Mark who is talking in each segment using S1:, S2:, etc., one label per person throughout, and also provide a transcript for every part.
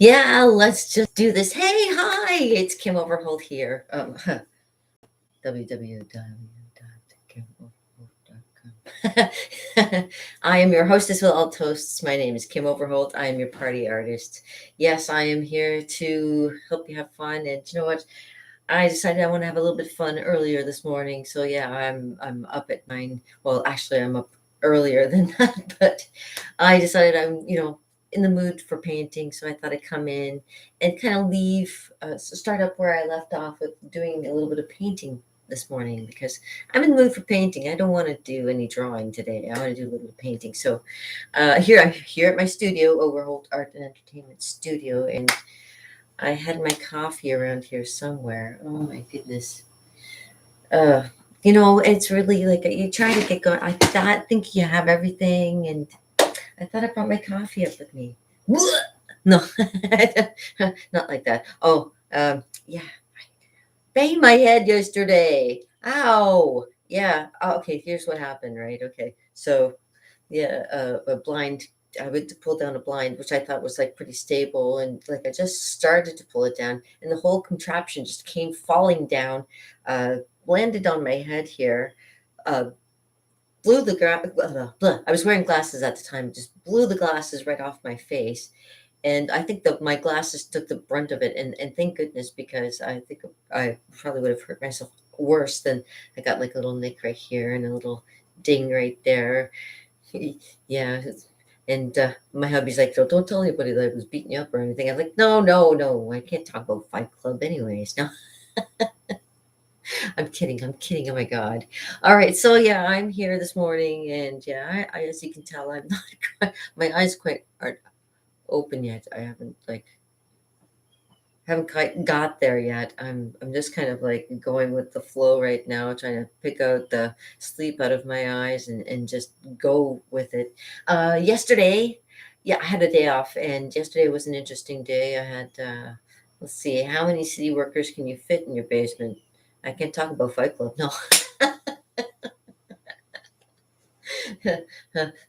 S1: Yeah, let's just do this. Hey, hi, it's Kim Overholt here. www.kimoverholt.com. I am your hostess with all toasts. My name is Kim Overholt. I am your party artist. Yes, I am here to help you have fun. And you know what? I decided I want to have a little bit of fun earlier this morning. So yeah, I'm up at 9. Well, actually, I'm up earlier than that, but I decided I'm in the mood for painting. So I thought I'd come in and kind of start up where I left off with doing a little bit of painting this morning because I'm in the mood for painting. I don't want to do any drawing today. I want to do a little bit of painting. So I'm here at my studio, Overholt Art and Entertainment Studio, and I had my coffee around here somewhere. Oh my goodness. Uh, it's really like you try to get going. Think you have everything, and I thought I brought my coffee up with me. No, not like that. Oh, yeah. I banged my head yesterday. Ow. Yeah. Oh, okay. Here's what happened, right? Okay. So yeah, a blind. I went to pull down a blind, which I thought was like pretty stable, and like I just started to pull it down, and the whole contraption just came falling down, uh, landed on my head here, uh, blew the I was wearing glasses at the time, just blew the glasses right off my face, and I think that my glasses took the brunt of it, and thank goodness because I think I probably would have hurt myself worse than I got like a little nick right here and a little ding right there. Yeah. And my hubby's like, don't tell anybody that I was beating you up or anything. I'm like, no, no, no. I can't talk about Fight Club anyways. No, I'm kidding. I'm kidding. Oh my God. All right. So yeah, I'm here this morning and yeah, as you can tell, I'm not, my eyes quite aren't open yet. I haven't quite got there yet. I'm just kind of like going with the flow right now, trying to pick out the sleep out of my eyes and just go with it. Yesterday, yeah, I had a day off, and yesterday was an interesting day. I had let's see, how many city workers can you fit in your basement? I can't talk about Fight Club. No.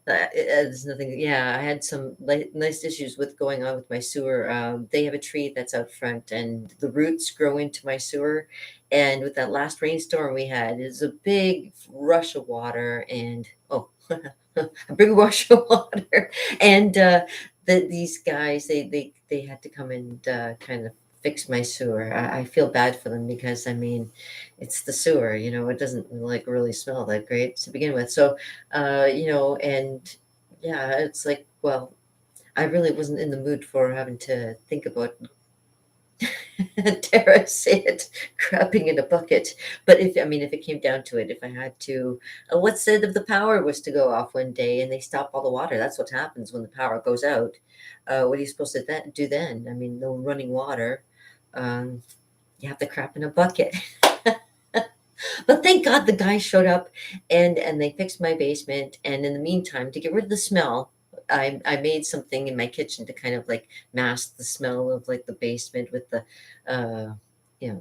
S1: There's nothing. Yeah, I had some nice issues with going on with my sewer. They have a tree that's out front, and the roots grow into my sewer. And with that last rainstorm we had, it's a big rush of water, and oh, a big rush of water. And these guys, they had to come and kind of fix my sewer. I feel bad for them because I mean, it's the sewer. It doesn't like really smell that great to begin with. So and yeah, it's like, well, I really wasn't in the mood for having to think about, dare I say it, crapping in a bucket. But if it came down to it, if I had to, let's say that the power was to go off one day and they stop all the water, that's what happens when the power goes out. What are you supposed to do then? I mean, no running water. Um, you have to crap in a bucket. But thank God the guy showed up and they fixed my basement. And in the meantime, to get rid of the smell, I made something in my kitchen to kind of like mask the smell of like the basement with the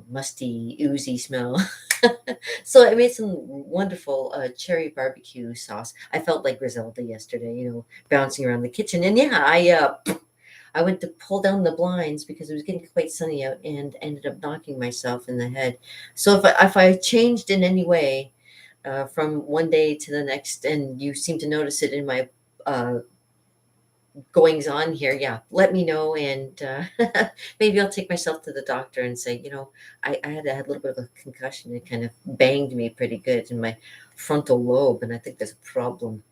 S1: musty, oozy smell. So I made some wonderful cherry barbecue sauce. I felt like Griselda yesterday, bouncing around the kitchen. And yeah, I went to pull down the blinds because it was getting quite sunny out and ended up knocking myself in the head. So if I changed in any way from one day to the next, and you seem to notice it in my uh, goings on here, yeah, let me know. And maybe I'll take myself to the doctor and say, I had a little bit of a concussion. It kind of banged me pretty good in my frontal lobe, and I think there's a problem.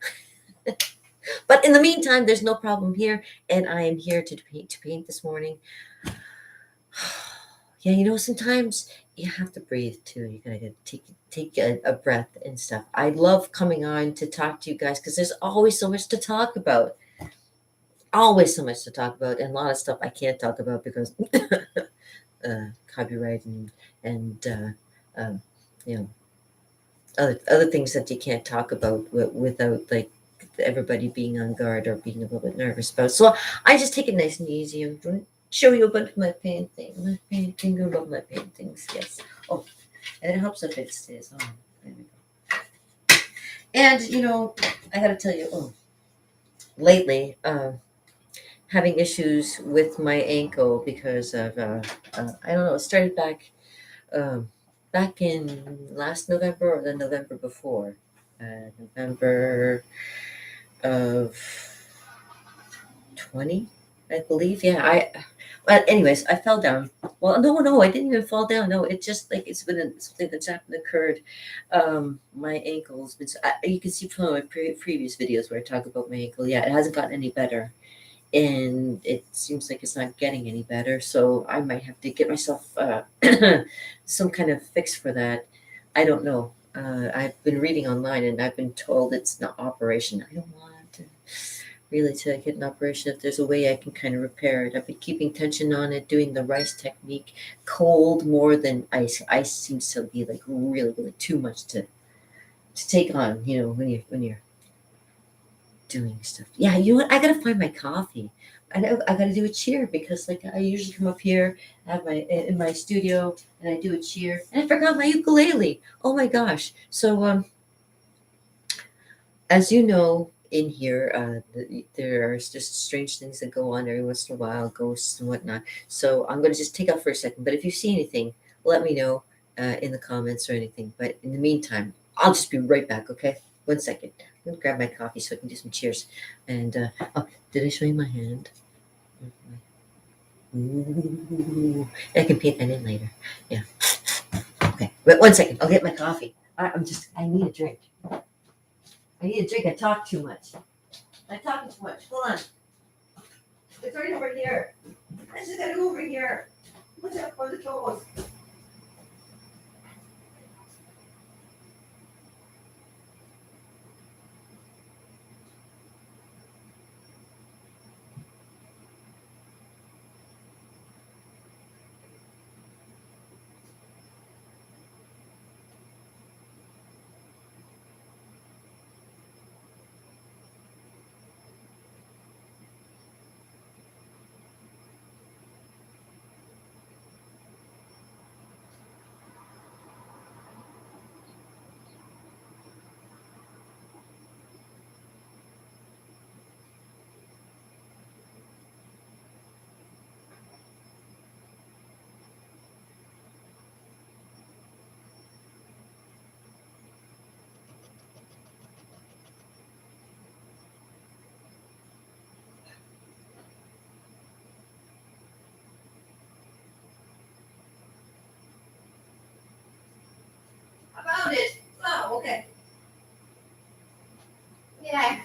S1: But in the meantime, there's no problem here, and I am here to paint this morning. Yeah, sometimes you have to breathe too. You gotta take a breath and stuff. I love coming on to talk to you guys because there's always so much to talk about. Always so much to talk about, and a lot of stuff I can't talk about because copyright and um, you know other things that you can't talk about without like everybody being on guard or being a little bit nervous about. So I just take it nice and easy and show you a bunch of my painting. My painting, you love my paintings, yes. Oh, and it helps if it stays on. There we go. And I gotta tell you, lately, having issues with my ankle because of I don't know. It started um, back in last November or the November before, November of 20, I believe. Yeah, But anyways, I fell down. Well, no, I didn't even fall down. No, it just like it's been something that's happened occurred. My ankle's been. You can see from my previous videos where I talk about my ankle. Yeah, it hasn't gotten any better, and it seems like it's not getting any better. So I might have to get myself some kind of fix for that. I don't know. I've been reading online, and I've been told it's not operation. I don't want to really to get an operation. If there's a way I can kind of repair it, I've been keeping tension on it, doing the rice technique, cold more than ice. Ice seems to be like really too much to take on. You know, when you're doing stuff. Yeah, you know what? I gotta find my coffee. I gotta do a cheer because like I usually come up here, I have my in my studio, and I do a cheer. And I forgot my ukulele. Oh my gosh! So as you know, in here, there are just strange things that go on every once in a while, ghosts and whatnot. So I'm going to just take out for a second. But if you see anything, let me know in the comments or anything. But in the meantime, I'll just be right back, okay? 1 second. I'm going to grab my coffee so I can do some cheers. And, oh, did I show you my hand? Ooh, I can paint that in later. Yeah. Okay. But 1 second. I'll get my coffee. I need a drink. I need a drink. I talk too much. I'm talking too much. Hold on. It's right over here. I just gotta go over here. What's up for the toes? I found it. Oh, okay. Yeah.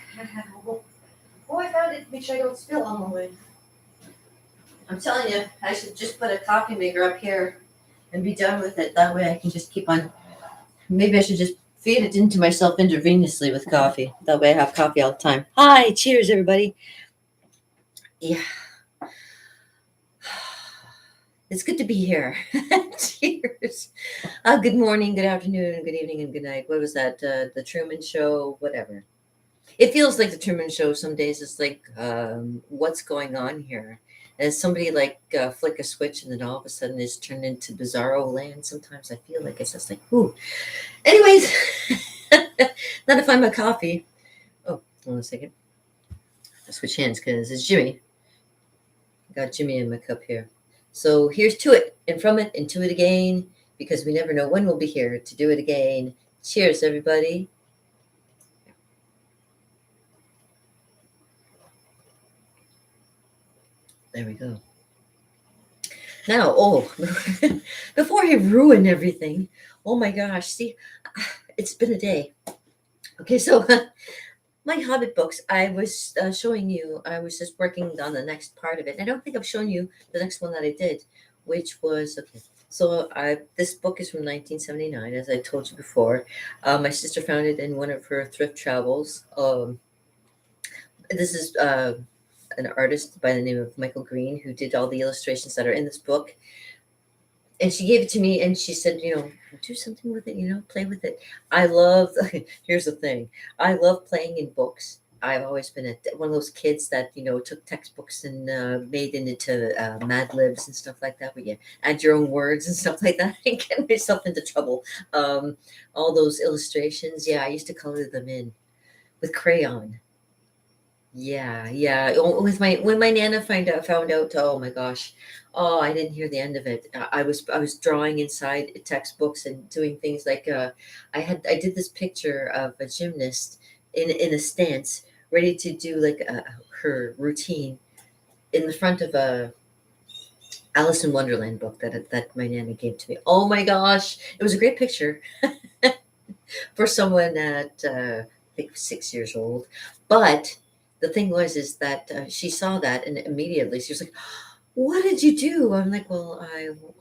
S1: Oh, I found it. Make sure I don't spill all the way. I'm telling you, I should just put a coffee maker up here and be done with it. That way I can just keep on. Maybe I should just feed it into myself intravenously with coffee. That way I have coffee all the time. Hi, cheers, everybody. Yeah. It's good to be here. Cheers. Good morning, good afternoon, good evening, and good night. What was that? The Truman Show, whatever. It feels like the Truman Show some days. It's like, what's going on here? And somebody like flick a switch, and then all of a sudden it's turned into bizarro land. Sometimes I feel like it's just like, ooh. Anyways, now to find my coffee. Oh, hold on a second. I'll switch hands because it's Jimmy. I got Jimmy in my cup here. So here's to it, and from it, and to it again, because we never know when we'll be here to do it again. Cheers, everybody. There we go. Now, oh, before I ruin everything, oh my gosh, see, it's been a day. Okay, so my Hobbit books, I was showing you, I was just working on the next part of it. I don't think I've shown you the next one that I did, which was, okay, so this book is from 1979, as I told you before. My sister found it in one of her thrift travels. This is an artist by the name of Michael Green who did all the illustrations that are in this book, and she gave it to me and she said, do something with it, play with it. I love here's the thing, I love playing in books. I've always been one of those kids that took textbooks and made it into mad libs and stuff like that, where you add your own words and stuff like that and get myself into trouble. All those illustrations, yeah, I used to color them in with crayon. Yeah, yeah. With my when my nana found out. Oh my gosh. Oh, I didn't hear the end of it. I was drawing inside textbooks and doing things like I did this picture of a gymnast in a stance, ready to do like her routine in the front of a Alice in Wonderland book that my nana gave to me. Oh my gosh, it was a great picture for someone at I think 6 years old. But the thing was is that she saw that and immediately she was like, "What did you do?" I'm like, "Well,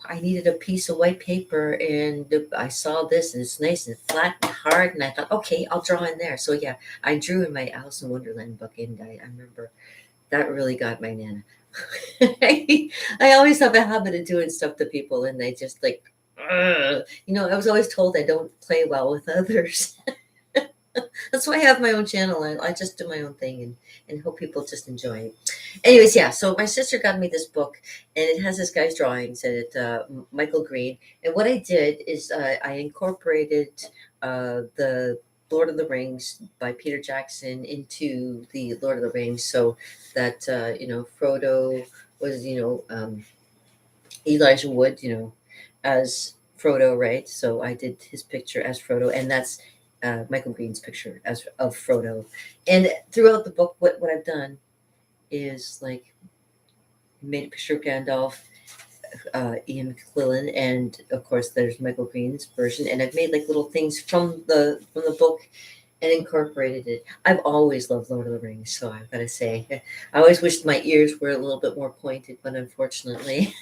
S1: I needed a piece of white paper and I saw this and it's nice and flat and hard and I thought, okay, I'll draw in there." So yeah, I drew in my Alice in Wonderland book and I remember that really got my nana. I always have a habit of doing stuff to people and they just like, "Ugh." I was always told I don't play well with others. That's why I have my own channel. I just do my own thing and hope people just enjoy it. Anyways, yeah. So my sister got me this book, and it has this guy's drawings and it Michael Green. And what I did is I incorporated the Lord of the Rings by Peter Jackson into the Lord of the Rings, so that Frodo was Elijah Wood, as Frodo, right? So I did his picture as Frodo, and that's Michael Green's picture as of Frodo. And throughout the book, what I've done is like made a picture of Gandalf, Ian McClellan, and of course there's Michael Green's version. And I've made like little things from the book and incorporated it. I've always loved Lord of the Rings, so I've got to say, I always wished my ears were a little bit more pointed, but unfortunately.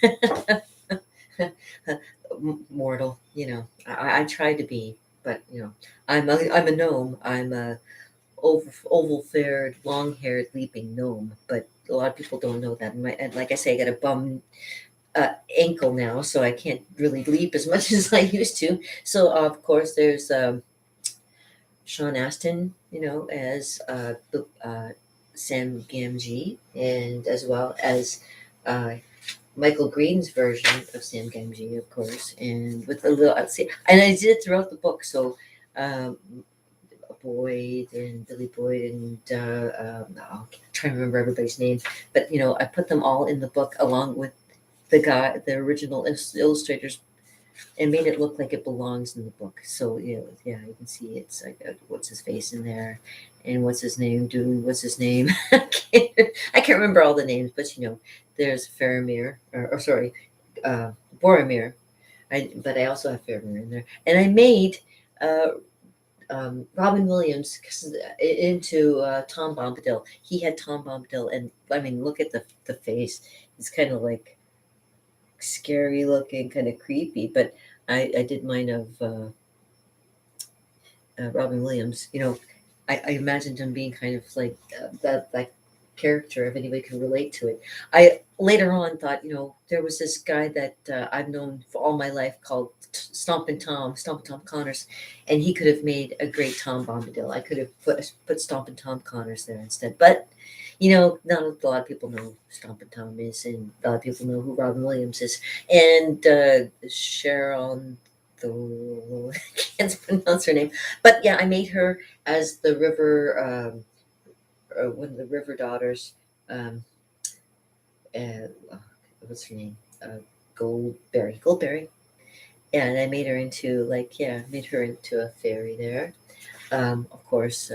S1: Mortal, I tried to be, but I'm a gnome. I'm a oval-faired, long-haired, leaping gnome. But a lot of people don't know that. And like I say, I got a bum ankle now, so I can't really leap as much as I used to. So of course, there's Sean Astin, as Sam Gamgee, and as well as uh, Michael Green's version of Sam Gamgee, of course, and with a little, see, and I did it throughout the book. So, um, Boyd and Billy Boyd and I'm trying to remember everybody's names, but I put them all in the book along with the original illustrators, and made it look like it belongs in the book. So yeah, you can see it's like what's his face in there, and what's his name doing? What's his name? I can't remember all the names, but there's Faramir, or sorry, Boromir. But I also have Faramir in there, and I made uh, Robin Williams into Tom Bombadil. He had Tom Bombadil, and I mean, look at the face. It's kind of like scary looking, kind of creepy. But I did mine of Robin Williams. I imagined him being kind of like that character, if anybody can relate to it. I later on thought, there was this guy that I've known for all my life called Stompin' Tom Connors, and he could have made a great Tom Bombadil. I could have put Stompin' Tom Connors there instead, but not a lot of people know who Stompin' Tom is, and a lot of people know who Robin Williams is, and Sharon. The can't pronounce her name, but yeah, I made her as the river, one of the river daughters. Um, uh, what's her name? Goldberry. And I made her into made her into a fairy there. Of course,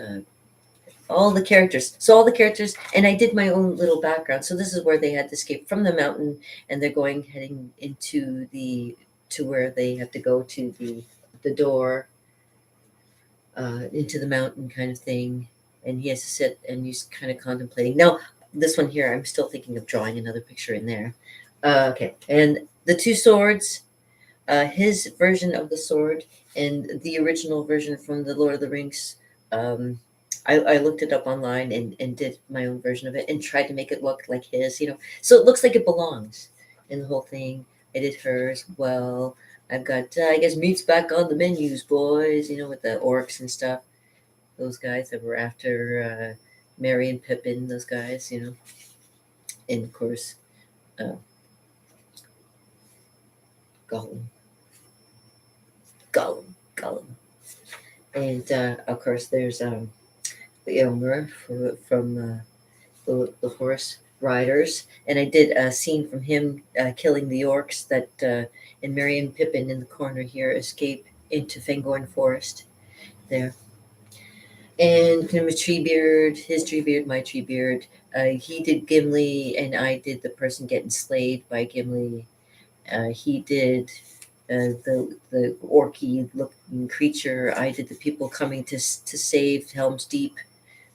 S1: all the characters. So all the characters, and I did my own little background. So this is where they had to escape from the mountain, and they're heading to where they have to go to the door into the mountain kind of thing, and he has to sit and he's kind of contemplating. Now, this one here, I'm still thinking of drawing another picture in there. Okay, and the two swords, his version of the sword, and the original version from the Lord of the Rings. Um, I looked it up online and did my own version of it and tried to make it look like his, so it looks like it belongs in the whole thing. I did hers well. I've got, I guess, meat's back on the menus, boys, with the orcs and stuff. Those guys that were after Merry and Pippin, those guys, and of course, uh, Gollum, Gollum. And of course, there's the Ilmer from. the horse riders, and I did a scene from him killing the orcs that and Merry and Pippin in the corner here escape into Fangorn Forest there. And him a Treebeard, his Treebeard, my Treebeard. He did Gimli, and I did the person getting slayed by Gimli. He did the orky looking creature. I did the people coming to save Helm's Deep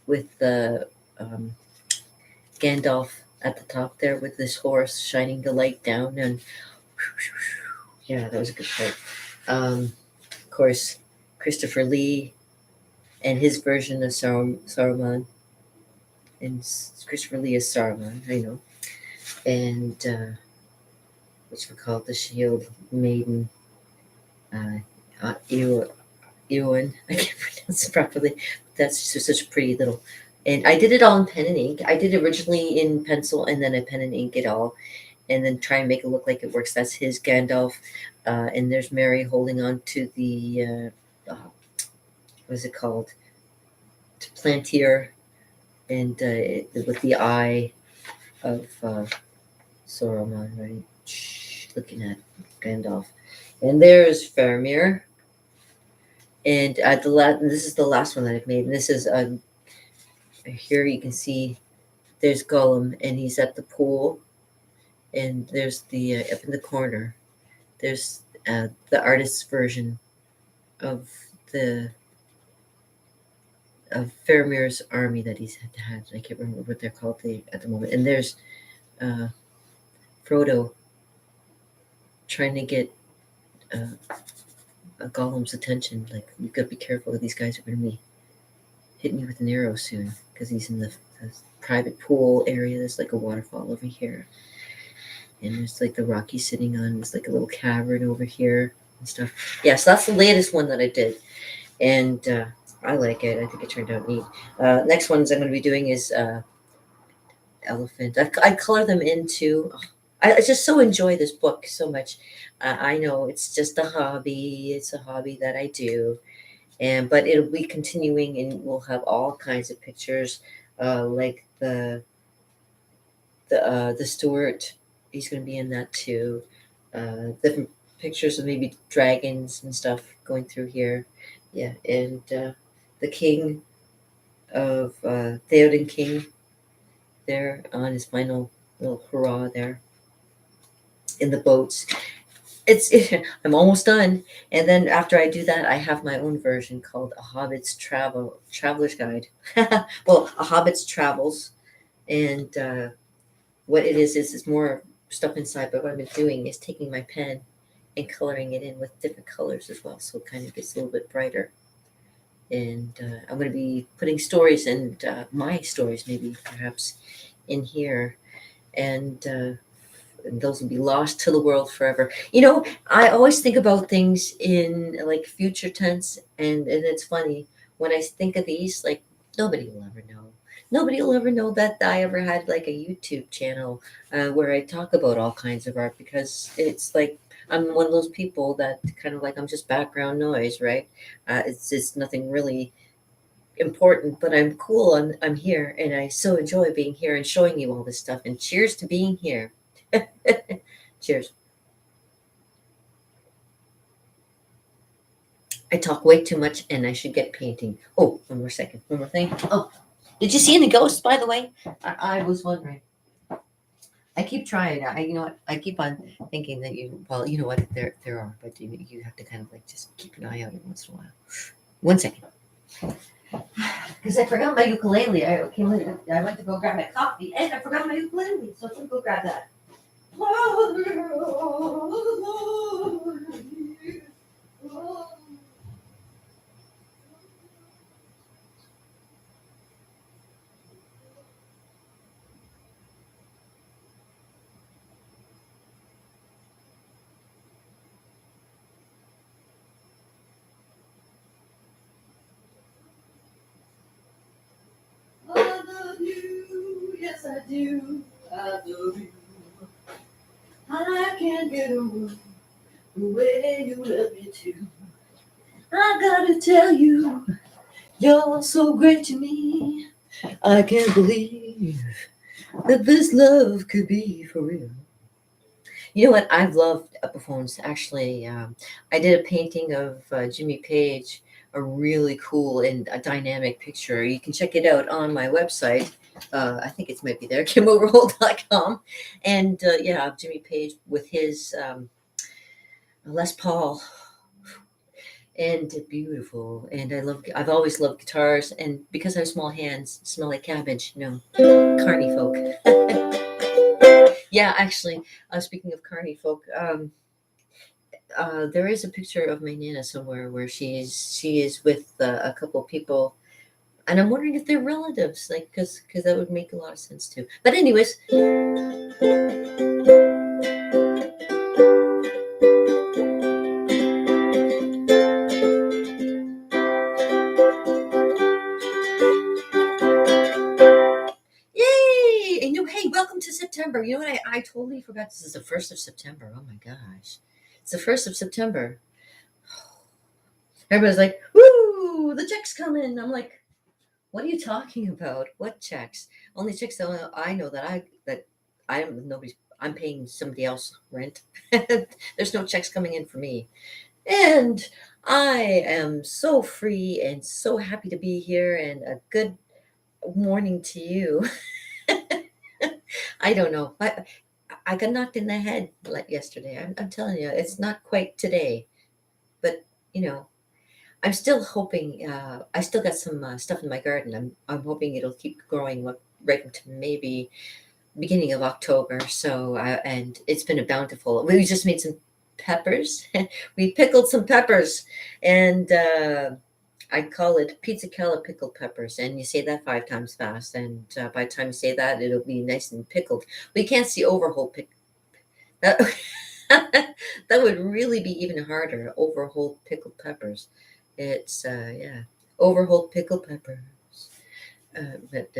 S1: with the Gandalf at the top there with this horse shining the light down, and yeah, that was a good part. Of course, Christopher Lee and his version of Saruman, and Christopher Lee is Saruman, I know, and which we call the Shield Maiden, Ewan. I can't pronounce it properly. That's just such a pretty little. And I did it all in pen and ink. I did it originally in pencil and then I pen and ink it all, and then try and make it look like it works. That's his Gandalf, and there's Mary holding on to the what is it called? To Plantier, and with the eye of Saruman, right? Looking at Gandalf, and there's Faramir. And this is the last one that I've made. And this is here you can see there's Gollum, and he's at the pool, and there's the up in the corner. There's the artist's version of the of Faramir's army that he's had. I can't remember what they're called at the moment. And there's Frodo trying to get Gollum's attention. Like, you gotta be careful. These guys are gonna be hitting you with an arrow soon, because he's in the private pool area. There's like a waterfall over here, and there's like the rock he's sitting on. There's like a little cavern over here and stuff. Yeah, so that's the latest one that I did, and I like it. I think it turned out neat. Next ones I'm going to be doing is elephant. I color them into. I just so enjoy this book so much. I know it's just a hobby. It's a hobby that I do, but it'll be continuing, and we'll have all kinds of pictures, like the Stewart. He's going to be in that too. Different pictures of maybe dragons and stuff going through here. Yeah, and the king of Theoden King there on his final little hurrah there in the boats. I'm almost done, and then after I do that, I have my own version called A Hobbit's Traveler's Guide. Well, A Hobbit's Travels, and what it is it's more stuff inside. But what I've been doing is taking my pen and coloring it in with different colors as well, so it kind of gets a little bit brighter. And I'm going to be putting stories and my stories, maybe perhaps, in here, and those will be lost to the world forever. I always think about things in like future tense, and it's funny when I think of these, like, nobody will ever know. Nobody will ever know that I ever had like a YouTube channel where I talk about all kinds of art, because it's like I'm one of those people that kind of like, I'm just background noise, right? It's just nothing really important, but I'm cool. I'm here, and I so enjoy being here and showing you all this stuff. And cheers to being here. Cheers. I talk way too much, and I should get painting. Oh, one more second. One more thing. Oh, did you see any ghosts, by the way? I was wondering. I keep trying. You know what? I keep on thinking that well, you know what? There are, but you have to kind of like just keep an eye out every once in a while. 1 second. Because I forgot my ukulele. I went to go grab my coffee, and I forgot my ukulele. So I'm going to go grab that. I love you, yes I do. I love you. I can't get over the way you love me too. I gotta tell you, you're so great to me. I can't believe that this love could be for real. You know what? I've loved Epiphones. Actually, I did a painting of Jimmy Page, a really cool and a dynamic picture. You can check it out on my website. I think it might be there, KimOverhold.com. And yeah, Jimmy Page with his Les Paul, and beautiful. And I've always loved guitars, and because I have small hands, smell like cabbage. Carney folk. Yeah, actually, speaking of Carney folk, there is a picture of my Nana somewhere where she is with a couple of people, and I'm wondering if they're relatives, like because that would make a lot of sense too. But anyways, yay! And hey, welcome to September. You know what? I totally forgot. This is the 1st of September. Oh my gosh, it's the 1st of September. Everybody's like, "Woo! The check's coming." I'm like, "What are you talking about? What checks? Only checks that I know that I'm nobody's. I'm paying somebody else rent. There's no checks coming in for me, and I am so free and so happy to be here. And a good morning to you. I don't know. I got knocked in the head like yesterday. I'm telling you, it's not quite today, but you know, I'm still hoping. I still got some stuff in my garden. I'm hoping it'll keep growing right into maybe beginning of October. So and it's been a bountiful. We just made some peppers. We pickled some peppers, and I call it pizzicella pickled peppers. And you say that 5 times fast, and by the time you say that, it'll be nice and pickled. We can't see overwhole pick that. That would really be even harder. Overwhole pickled peppers. It's yeah, overwhole pickled peppers. But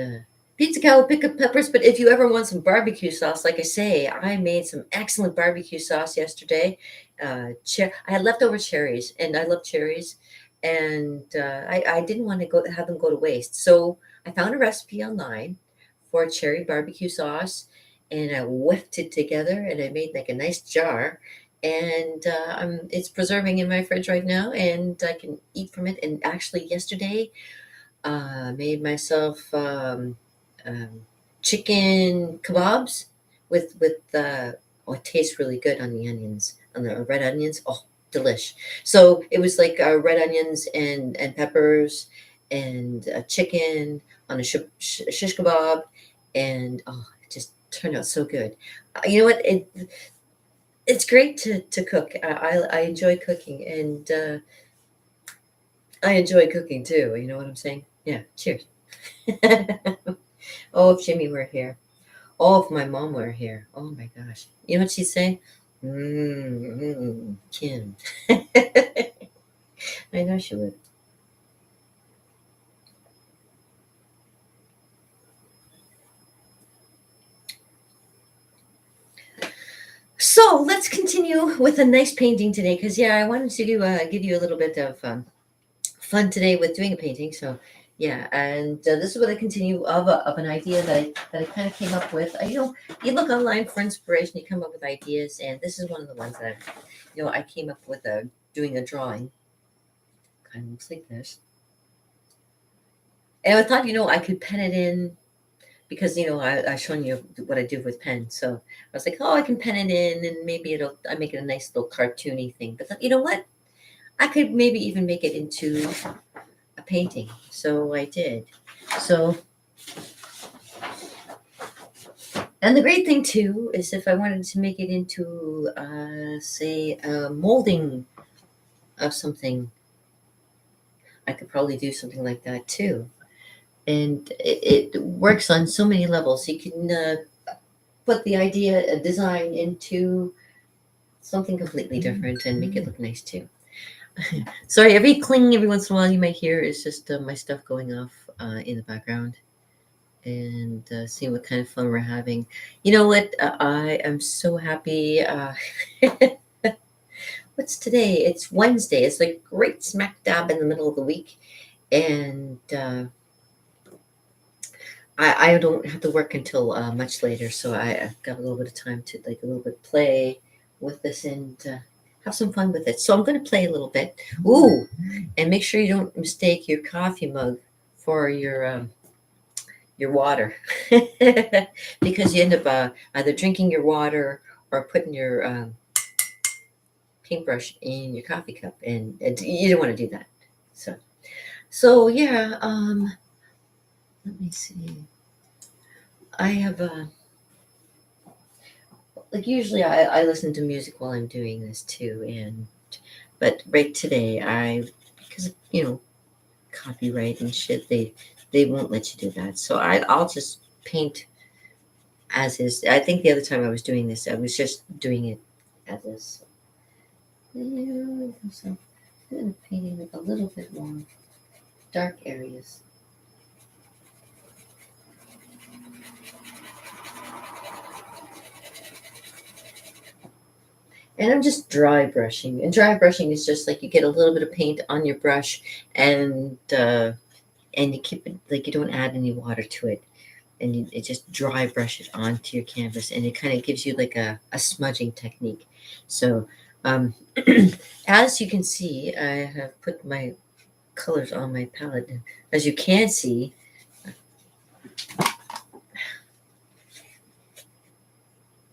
S1: pizza cow pickled peppers. But if you ever want some barbecue sauce, like I say, I made some excellent barbecue sauce yesterday. I had leftover cherries, and I love cherries, and I didn't want to go have them go to waste. So I found a recipe online for cherry barbecue sauce, and I whipped it together, and I made like a nice jar. And it's preserving in my fridge right now, and I can eat from it. And actually, yesterday, made myself chicken kebabs with oh, it tastes really good on the onions, on the red onions. Oh, delish. So it was like red onions and peppers and chicken on a shish kebab, and oh, it just turned out so good. You know what? It's great to cook. I enjoy cooking, and I enjoy cooking too. You know what I'm saying? Yeah. Cheers. Oh, if Jimmy were here. Oh, if my mom were here. Oh my gosh. You know what she'd say? Kim. I know she would. So let's continue with a nice painting today, because yeah, I wanted to give you a little bit of fun today with doing a painting. So yeah, and this is what I continue of an idea that I kind of came up with. You look online for inspiration, you come up with ideas, and this is one of the ones that I came up with doing a drawing. Kind of looks like this, and I thought I could pen it in because I shown you what I do with pen. So I was like, oh, I can pen it in, and maybe I make it a nice little cartoony thing. But you know what? I could maybe even make it into a painting. So I did. So, and the great thing too is if I wanted to make it into, say, a molding of something, I could probably do something like that too. And it works on so many levels. You can put the idea, a design into something completely different and make it look nice too. Sorry, every cling every once in a while you might hear is just my stuff going off in the background, and see what kind of fun we're having. You know what? I am so happy. What's today? It's Wednesday. It's like great smack dab in the middle of the week, and I don't have to work until much later, so I've got a little bit of time to like a little bit play with this and have some fun with it. So I'm going to play a little bit. Ooh, and make sure you don't mistake your coffee mug for your water, because you end up either drinking your water or putting your paintbrush in your coffee cup, and you don't want to do that. So yeah. Let me see. I have like usually I listen to music while I'm doing this too, and but right today I, because copyright and shit, they won't let you do that, so I'll just paint as is. I think the other time I was doing this I was just doing it as is. So I'm painting like a little bit more dark areas. And I'm just dry brushing. And dry brushing is just like you get a little bit of paint on your brush, and you keep it like you don't add any water to it, and it just dry brush it onto your canvas, and it kind of gives you like a smudging technique. So, um, as you can see, I have put my colors on my palette. As you can see,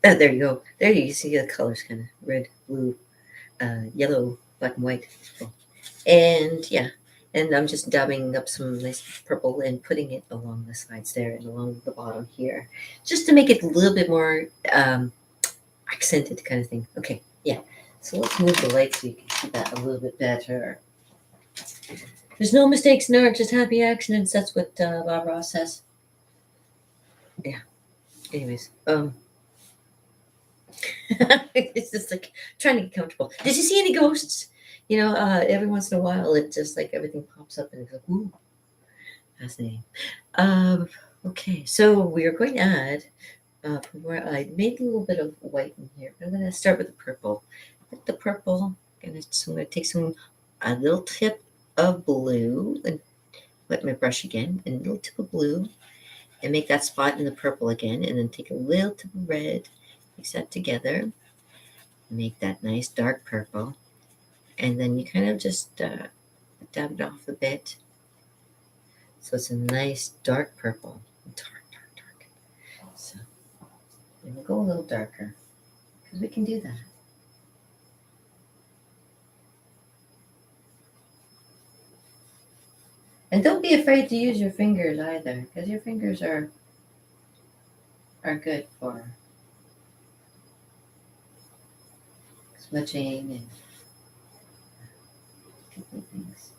S1: there you go. There you see the colors, kind of red, blue, yellow, black and white. And yeah, and I'm just dabbing up some nice purple and putting it along the sides there and along the bottom here, just to make it a little bit more accented kind of thing. Okay, yeah. So let's move the light so you can see that a little bit better. There's no mistakes in art, just happy accidents. That's what Bob Ross says. Yeah. Anyways, it's just like trying to get comfortable. Did you see any ghosts? Every once in a while, it just like everything pops up and it's like, ooh, fascinating. Um, okay, so we are going to add, from where I made a little bit of white in here. I'm going to start with the purple. With the purple, so I'm going to take a little tip of blue and wet my brush again, and a little tip of blue, and make that spot in the purple again, and then take a little tip of red, mix that together, make that nice dark purple, and then you kind of just dab it off a bit. So it's a nice dark purple. Dark, dark, dark. So we'll go a little darker because we can do that. And don't be afraid to use your fingers either, because your fingers are good for smudging and different things.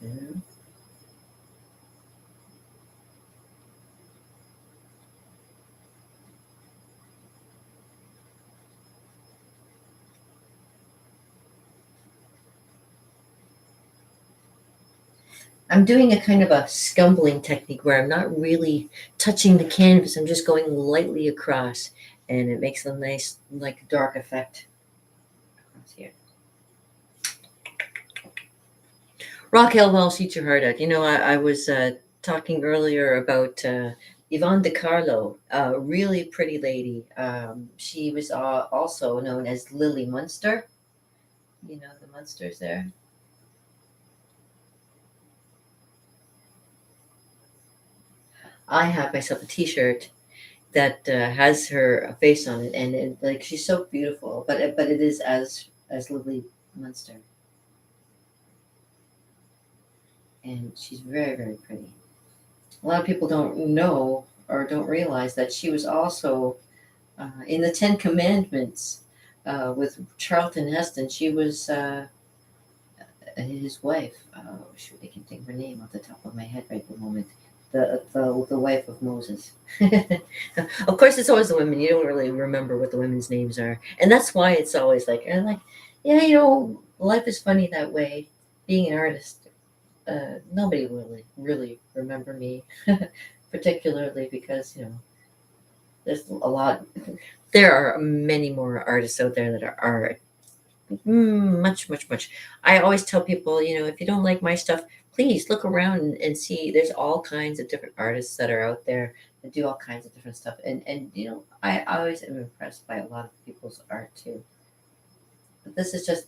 S1: Mhm. I'm doing a kind of a scumbling technique where I'm not really touching the canvas. I'm just going lightly across, and it makes a nice, like, dark effect across here. Raquel Welch, eat your heart out. I was talking earlier about Yvonne DiCarlo, a really pretty lady. She was also known as Lily Munster. The Munsters there. I have myself a T-shirt that has her face on it, and like she's so beautiful. But it is as Lily Munster, and she's very very pretty. A lot of people don't know or don't realize that she was also in the Ten Commandments with Charlton Heston. She was his wife. Oh, shoot, I can't think of her name off the top of my head right at the moment. The wife of Moses. Of course, it's always the women. You don't really remember what the women's names are, and that's why it's always like, and like, yeah, life is funny that way. Being an artist, nobody will really remember me, particularly because there's a lot. There are many more artists out there that are much, much, much. I always tell people, if you don't like my stuff, please look around and see. There's all kinds of different artists that are out there that do all kinds of different stuff. And I always am impressed by a lot of people's art too. But this is just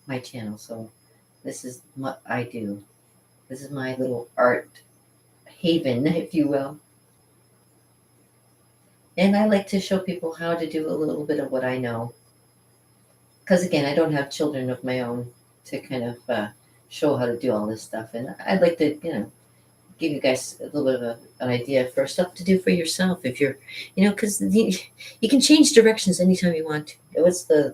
S1: my channel, so this is what I do. This is my little art haven, if you will. And I like to show people how to do a little bit of what I know. Because again, I don't have children of my own to kind of show how to do all this stuff. And I'd like to, give you guys a little bit of an idea for stuff to do for yourself. If you're, because you can change directions anytime you want to. What's the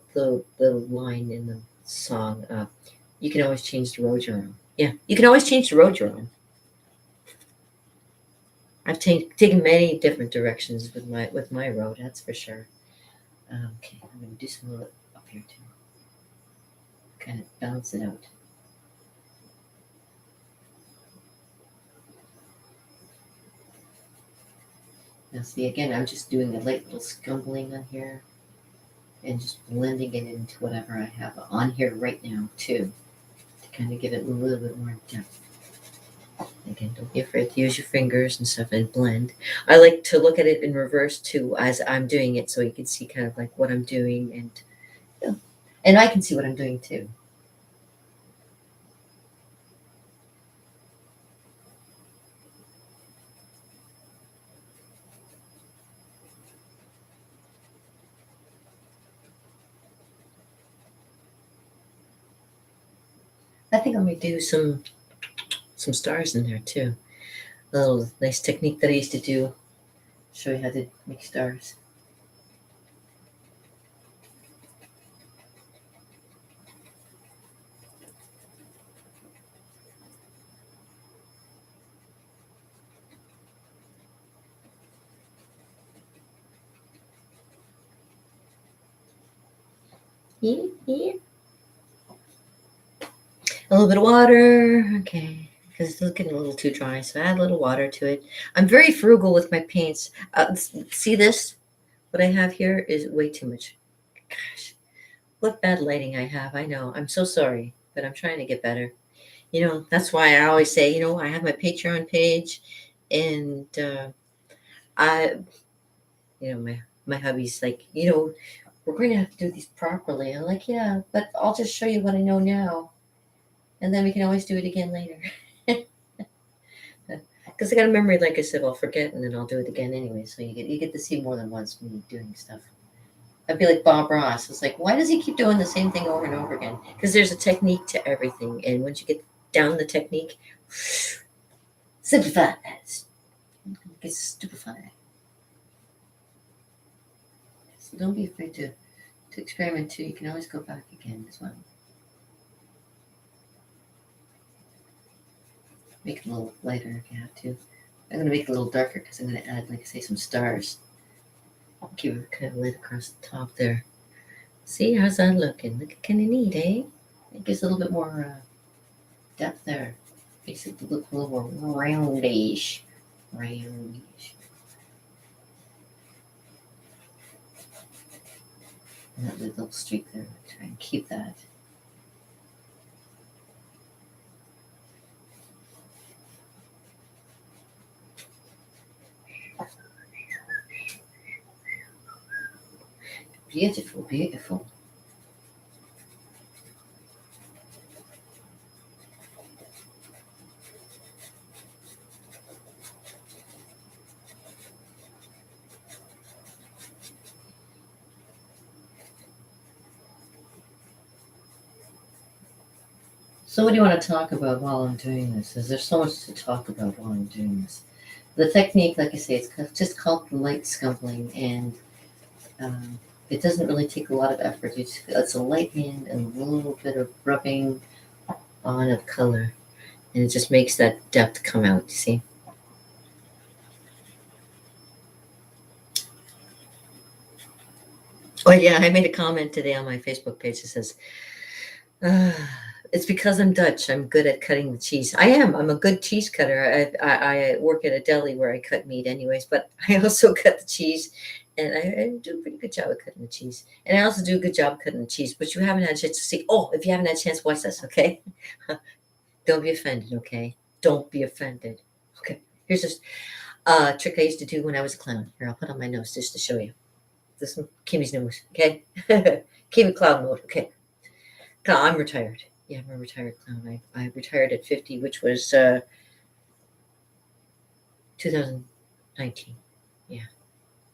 S1: line in the song? You can always change the road you're on. Yeah, you can always change the road you're on. I've taken many different directions with my road. That's for sure. Okay, I'm going to do some little up here too. Kind of balance it out. Now see, again, I'm just doing a light little scumbling on here and just blending it into whatever I have on here right now too, to kind of give it a little bit more depth. Again, don't be afraid to use your fingers and stuff and blend. I like to look at it in reverse too as I'm doing it, so you can see kind of like what I'm doing, and I can see what I'm doing too. I think I'm gonna do some stars in there too. A little nice technique that I used to do. Show you how to make stars. Yeah, yeah. A little bit of water, okay, because it's looking a little too dry, so add a little water to it. I'm very frugal with my paints. See this? What I have here is way too much. Gosh, what bad lighting I have. I know. I'm so sorry, but I'm trying to get better. That's why I always say, I have my Patreon page, and I, my hubby's like, we're going to have to do these properly. I'm like, yeah, but I'll just show you what I know now, and then we can always do it again later. Because I got a memory, like I said, I'll forget, and then I'll do it again anyway. So you get to see more than once me doing stuff. I'd be like Bob Ross. It's like, why does he keep doing the same thing over and over again? Because there's a technique to everything, and once you get down the technique, simplify. Get stupefied. So don't be afraid to experiment too. You can always go back again as well. Make it a little lighter if you have to. I'm going to make it a little darker because I'm going to add, like I say, some stars. Keep it kind of lit across the top there. See, how's that looking? Looking kind of neat, eh? It gives a little bit more depth there. Makes it look a little more roundish. Roundish. And that little streak there, try and keep that. Beautiful, beautiful. So what do you want to talk about while I'm doing this? Is there so much to talk about while I'm doing this? The technique, like I say, it's just called light scumbling, and it doesn't really take a lot of effort. It's a light hand and a little bit of rubbing on of color, and it just makes that depth come out, you see? Oh, yeah, I made a comment today on my Facebook page that says, uh, it's because I'm Dutch. I'm good at cutting the cheese. I am. I'm a good cheese cutter. I work at a deli where I cut meat, anyways, but I also cut the cheese, and I do a pretty good job of cutting the cheese. And I also do a good job cutting the cheese, but you haven't had a chance to see. Oh, if you haven't had a chance, watch this, okay? Don't be offended, okay? Don't be offended. Okay. Here's this trick I used to do when I was a clown. Here, I'll put on my nose just to show you. This is Kimmy's nose, okay? Kimmy clown mode, okay? I'm retired. Yeah, I'm a retired clown. I retired at 50, which was 2019. Yeah,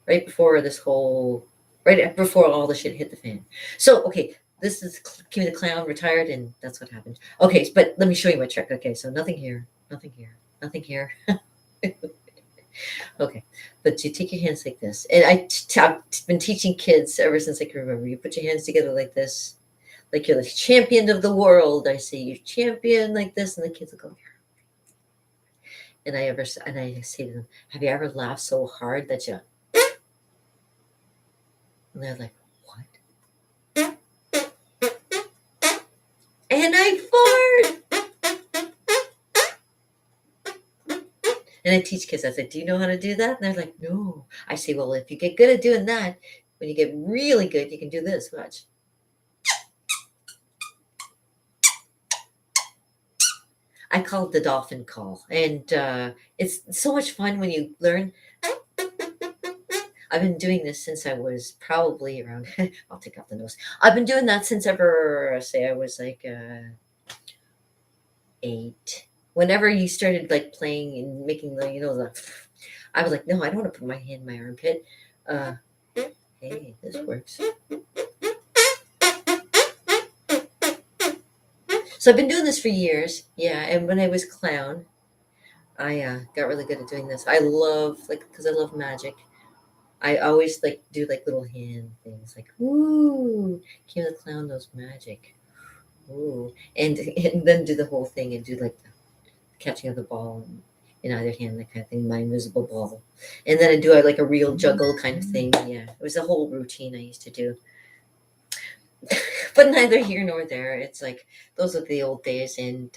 S1: right before this whole, right before all the shit hit the fan. So, okay, this is Kimmy the Clown retired, and that's what happened. Okay, but let me show you my trick. Okay, so nothing here, nothing here, nothing here. Okay, but you take your hands like this, and I've been teaching kids ever since I can remember. You put your hands together like this, like you're the champion of the world. I say you champion like this, and the kids will go. And I say to them, "Have you ever laughed so hard that you?" And they're like, "What?" And I fart. And I teach kids. I said, "Do you know how to do that?" And they're like, "No." I say, "Well, if you get good at doing that, when you get really good, you can do this. Watch." I call it the dolphin call, and it's so much fun when you learn. I've been doing this since I was probably around. I'll take out the nose. I've been doing that since ever. Say I was like 8. Whenever you started like playing and making the, I was like, no, I don't want to put my hand in my armpit. Uh, hey, this works. So I've been doing this for years. Yeah, and when I was clown, I got really good at doing this. I love because I love magic. I always like do like little hand things like ooh, King of the Clown knows magic. Ooh, and then do the whole thing and do like the catching of the ball in either hand, that kind of thing, my invisible ball, and then I do like a real juggle kind of thing. Yeah, it was a whole routine I used to do. But neither here nor there. It's like those are the old days. And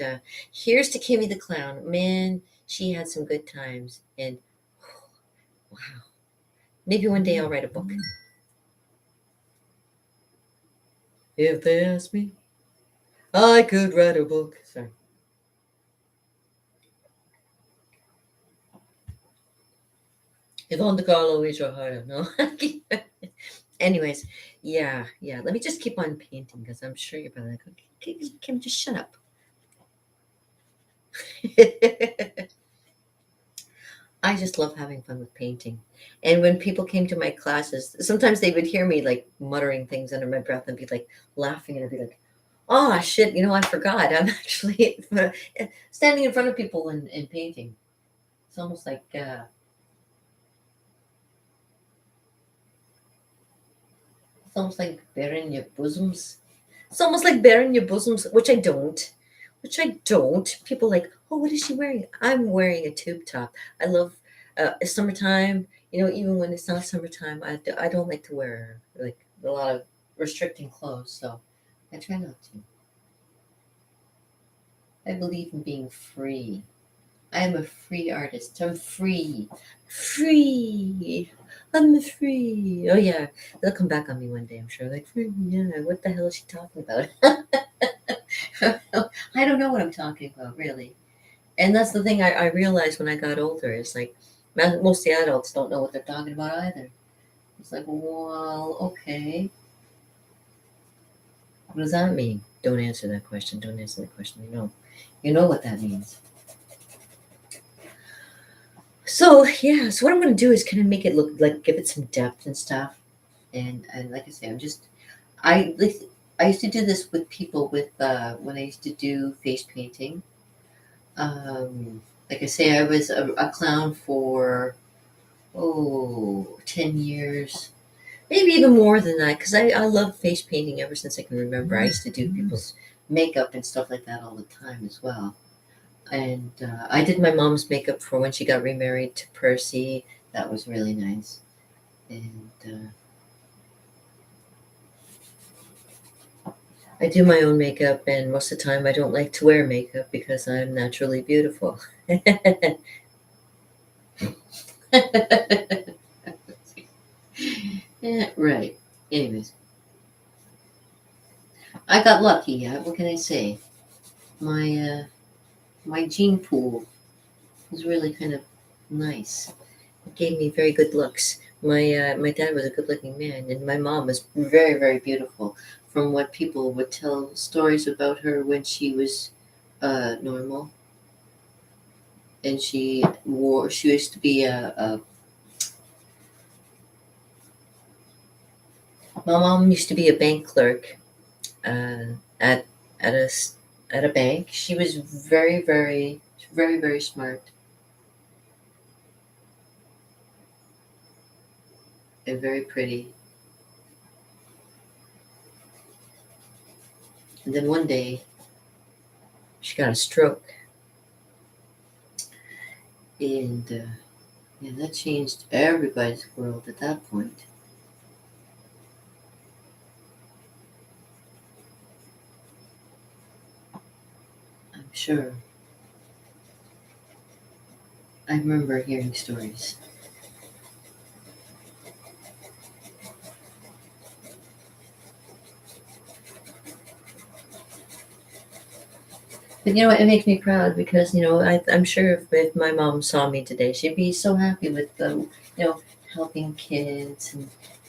S1: here's to Kimmy the Clown. Man, she had some good times. And wow, maybe one day I'll write a book. If they ask me, I could write a book. Sorry. If Monte Carlo is your heart, no. Anyways, yeah. Let me just keep on painting because I'm sure you're probably like, okay, Kim, just shut up. I just love having fun with painting. And when people came to my classes, sometimes they would hear me like muttering things under my breath and be like laughing, and I'd be like, oh shit, I forgot. I'm actually standing in front of people and painting. It's almost like bearing your bosoms. It's almost like bearing your bosoms, which I don't. People like, oh, what is she wearing? I'm wearing a tube top. I love summertime. Even when it's not summertime, I don't like to wear like a lot of restricting clothes. So I try not to. I believe in being free. I am a free artist. I'm free. Free. I'm free. Oh yeah. They'll come back on me one day, I'm sure. Like, free, yeah, what the hell is she talking about? I don't know what I'm talking about, really. And that's the thing I realized when I got older. It's like most of the adults don't know what they're talking about either. It's like, well, okay. What does that mean? Don't answer that question. Don't answer that question. You know what that means. So yeah, so what I'm gonna do is kind of make it look like give it some depth and stuff. And like I say, I like I used to do this with people with when I used to do face painting. Like I say, I was a clown for 10 years, maybe even more than that, because I love face painting ever since I can remember. I used to do people's makeup and stuff like that all the time as well. And I did my mom's makeup for when she got remarried to Percy. That was really nice. And I do my own makeup, and most of the time I don't like to wear makeup because I'm naturally beautiful. Yeah, right. Anyways, I got lucky. What can I say? My my gene pool was really kind of nice. It gave me very good looks. My dad was a good looking man, and my mom was very very beautiful. From what people would tell stories about her when she was normal, and she used to be my mom used to be a bank clerk uh, at at at a bank. She was very smart and very pretty. And then one day she got a stroke, and yeah, that changed everybody's world at that point. I'm sure. I remember hearing stories. But you know what? It makes me proud because I'm sure if my mom saw me today, she'd be so happy with the helping kids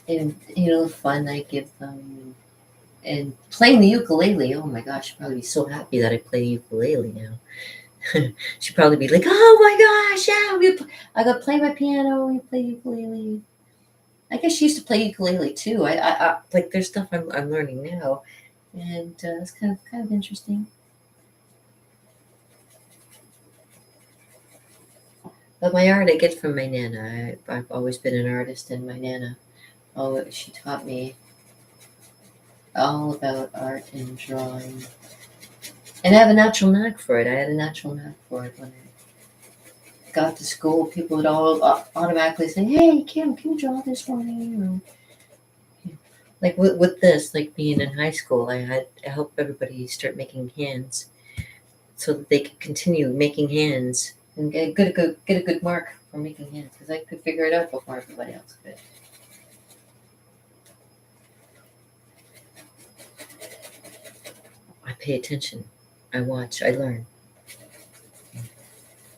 S1: and the fun I give them and playing the ukulele. Oh my gosh, she'd probably be so happy that I play ukulele now. She'd probably be like, "Oh my gosh, yeah, I got to play my piano. We play ukulele." I guess she used to play ukulele too. I like there's stuff I'm learning now, and it's kind of interesting. But my art I get from my nana. I've always been an artist, and my nana, oh, she taught me all about art and drawing, and I have a natural knack for it. I had a natural knack for it when I got to school. People would all automatically say, "Hey, Kim, can you draw this for me?" Like with this, like being in high school, I helped everybody start making hands so that they could continue making hands and get a good mark for making hands because I could figure it out before everybody else could. I pay attention. I watch. I learn.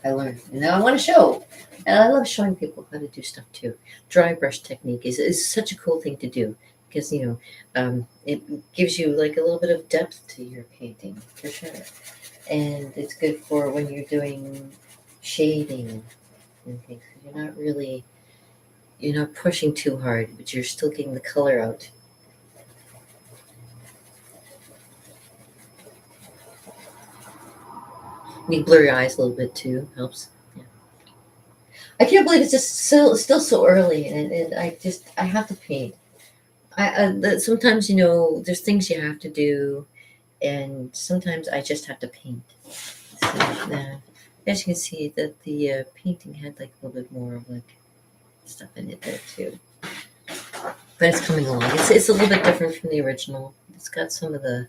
S1: I learn. And now I want to show. And I love showing people how to do stuff too. Dry brush technique is such a cool thing to do because, it gives you like a little bit of depth to your painting for sure. And it's good for when you're doing shading and things. 'Cause you're not pushing too hard, but you're still getting the color out. You can blur your eyes a little bit too. Helps. Yeah. I can't believe it's just still so early, and I have to paint. Sometimes there's things you have to do, and sometimes I just have to paint. So, as you can see, that the painting had like a little bit more of like stuff in it there too, but it's coming along. It's a little bit different from the original. It's got some of the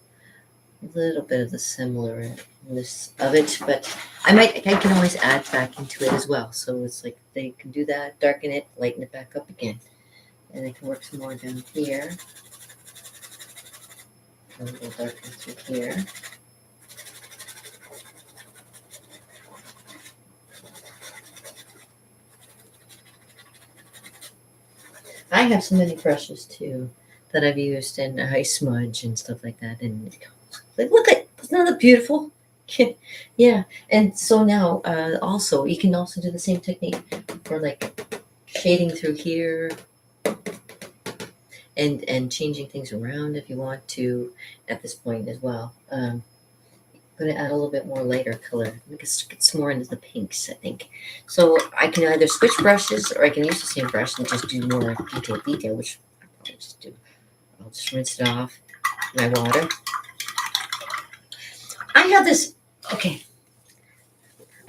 S1: a little bit of the similarness of it, but I can always add back into it as well. So it's like they can do that, darken it, lighten it back up again, and they can work some more down here. A little darker through here. I have so many brushes too that I've used, and I smudge and stuff like that. And like, look at, isn't that beautiful? Yeah. And so now, also, you can also do the same technique for like shading through here and changing things around if you want to at this point as well. Going to add a little bit more lighter color. Because it gets more into the pinks, I think. So I can either switch brushes or I can use the same brush and just do more detail, which I'll just do. I'll just rinse it off my water. I have this. Okay,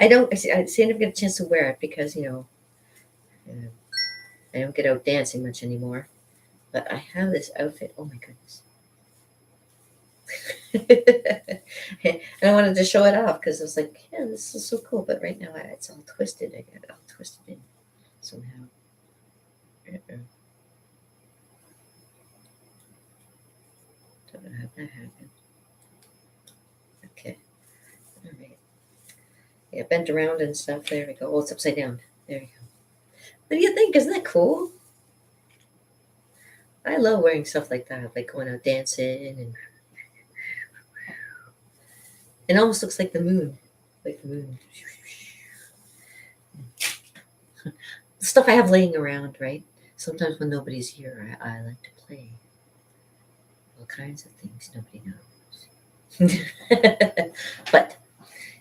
S1: I see I never get a chance to wear it because uh, I don't get out dancing much anymore. But I have this outfit. Oh my goodness. And I wanted to show it off because I was like, yeah, this is so cool. But right now it's all twisted. I got it all twisted in somehow. Uh-uh. Don't know how that happened. Okay. All right. Yeah, bent around and stuff. There we go. Oh, it's upside down. There we go. What do you think? Isn't that cool? I love wearing stuff like that, like going out dancing, and it almost looks like the moon. Like the moon. The stuff I have laying around, right? Sometimes when nobody's here, I like to play all kinds of things nobody knows. But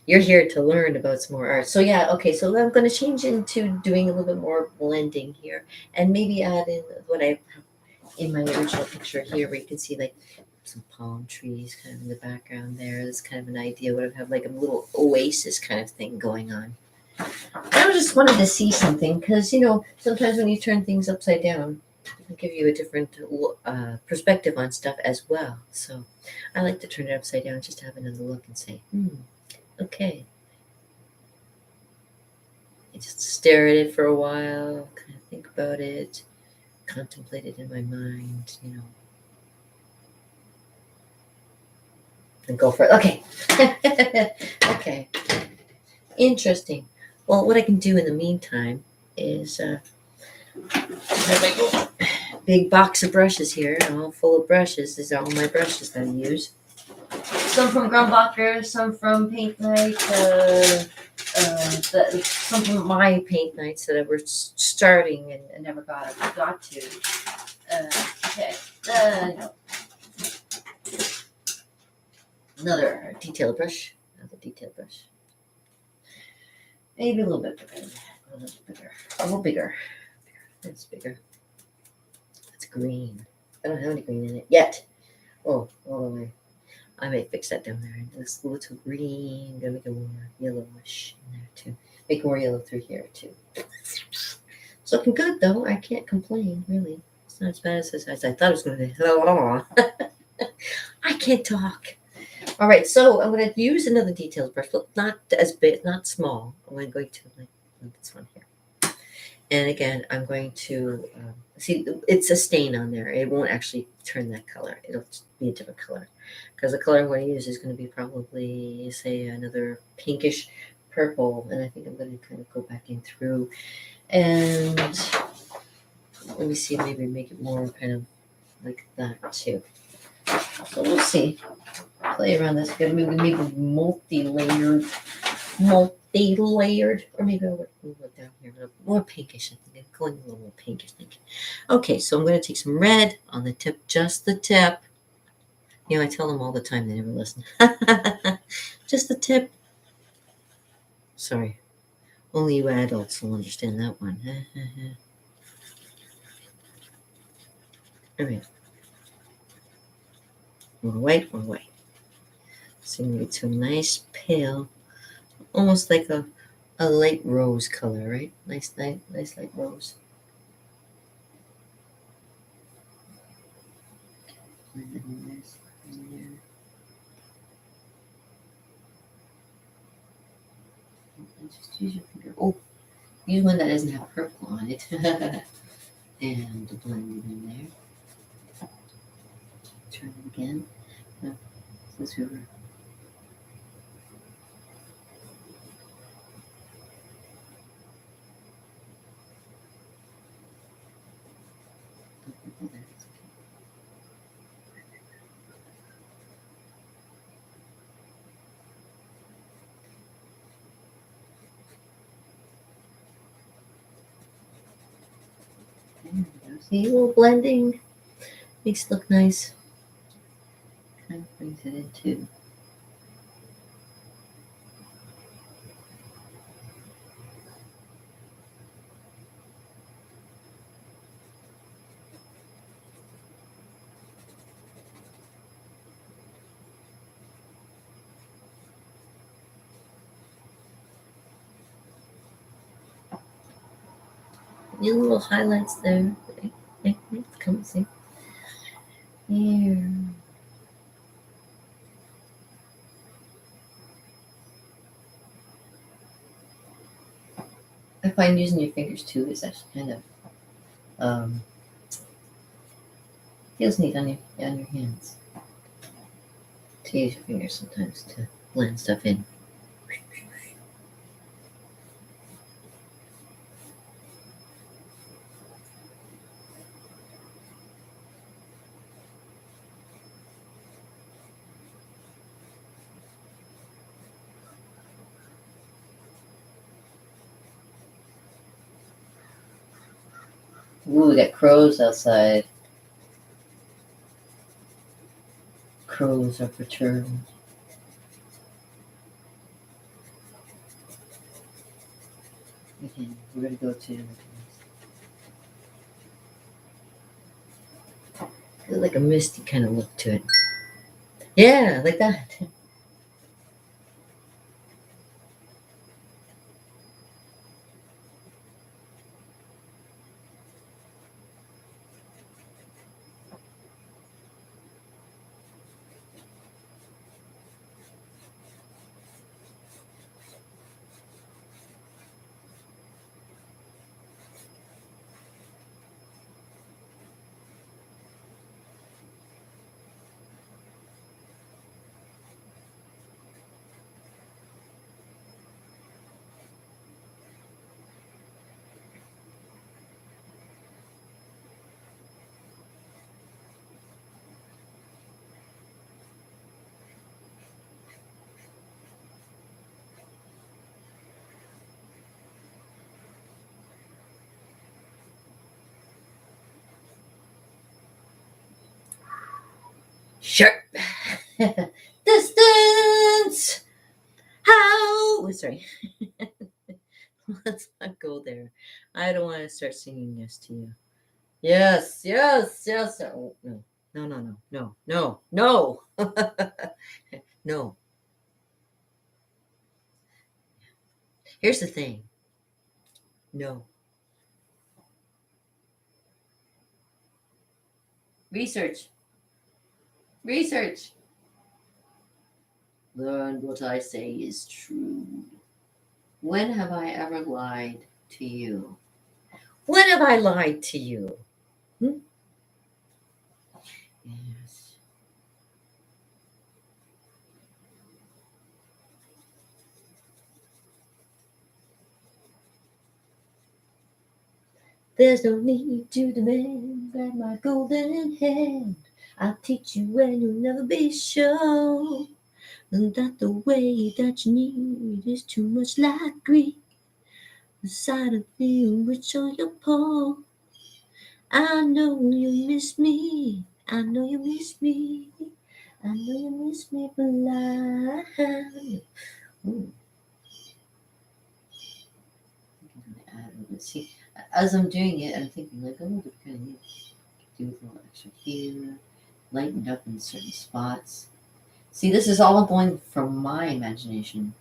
S1: you're here to learn about some more art. So yeah, okay, so I'm going to change into doing a little bit more blending here and maybe add in what I have in my original picture here where you can see like some palm trees kind of in the background there. That's kind of an idea what I have like a little oasis kind of thing going on. I just wanted to see something because, sometimes when you turn things upside down, it'll give you a different perspective on stuff as well. So I like to turn it upside down just to have another look and say, okay. I just stare at it for a while, kind of think about it, contemplate it in my mind, and go for it. Okay. Okay. Interesting. Well, what I can do in the meantime is have my big box of brushes here, all full of brushes. These are all my brushes that I use. Some from Grumbacher, some from Paint Night, some from my paint nights that I were starting and never got to. Okay. Another detail brush. Maybe a little bit bigger. A little bigger. A little bigger. That's bigger. That's green. I don't have any green in it yet. Oh, all the way. I may fix that down there. And this little green, gonna make it more yellowish in there too. Make more yellow through here too. It's looking good though. I can't complain, really. It's not as bad as I thought it was gonna be. I can't talk. All right, so I'm going to use another details brush, but not as big, not small. I'm going to like this one here. And again, I'm going to see it's a stain on there. It won't actually turn that color. It'll be a different color because the color I'm going to use is going to be probably, say, another pinkish purple. And I think I'm going to kind of go back in through and let me see, maybe make it more kind of like that too. So we'll see. Play around this. Maybe multi-layered, or maybe I'll move it down here a little more pinkish. I think I'm going a little more pinkish. Okay, so I'm going to take some red on the tip, just the tip. I tell them all the time, they never listen. Just the tip. Sorry, only you adults will understand that one. All right. More white. So you get some nice pale, almost like a light rose color, right? Nice light rose. Just use your finger. Oh, use one that doesn't have purple on it. And blend it in there. Try it again. Since we were see, a little blending makes it look nice. Kind of brings it in too. Need little highlights there. Come see. Here. I find using your fingers too is actually kind of feels neat on your hands. To use your fingers sometimes to blend stuff in. Ooh, we got crows outside. Crows are perturbed. Okay, we're gonna go to like a misty kind of look to it. Yeah, like that. Sure. Distance. How? Oh, sorry. Let's not go there. I don't want to start singing yes to you. Yes, yes, yes. Oh, no, no, no, no, no, no, no, no. Here's the thing. No. Research. Research. Learn what I say is true. When have I ever lied to you? When have I lied to you? Hmm? Yes. There's no need to demand. Grab my golden hand. I'll teach you when you'll never be sure. And that the way that you need is too much like greed. The side of you which on your paw. I know you miss me. I know you miss me. I know you miss me, but I. Ooh, see, as I'm doing it, I'm thinking like, oh, what kind of neat. Do a little extra here, lightened up in certain spots. See, this is all going from my imagination.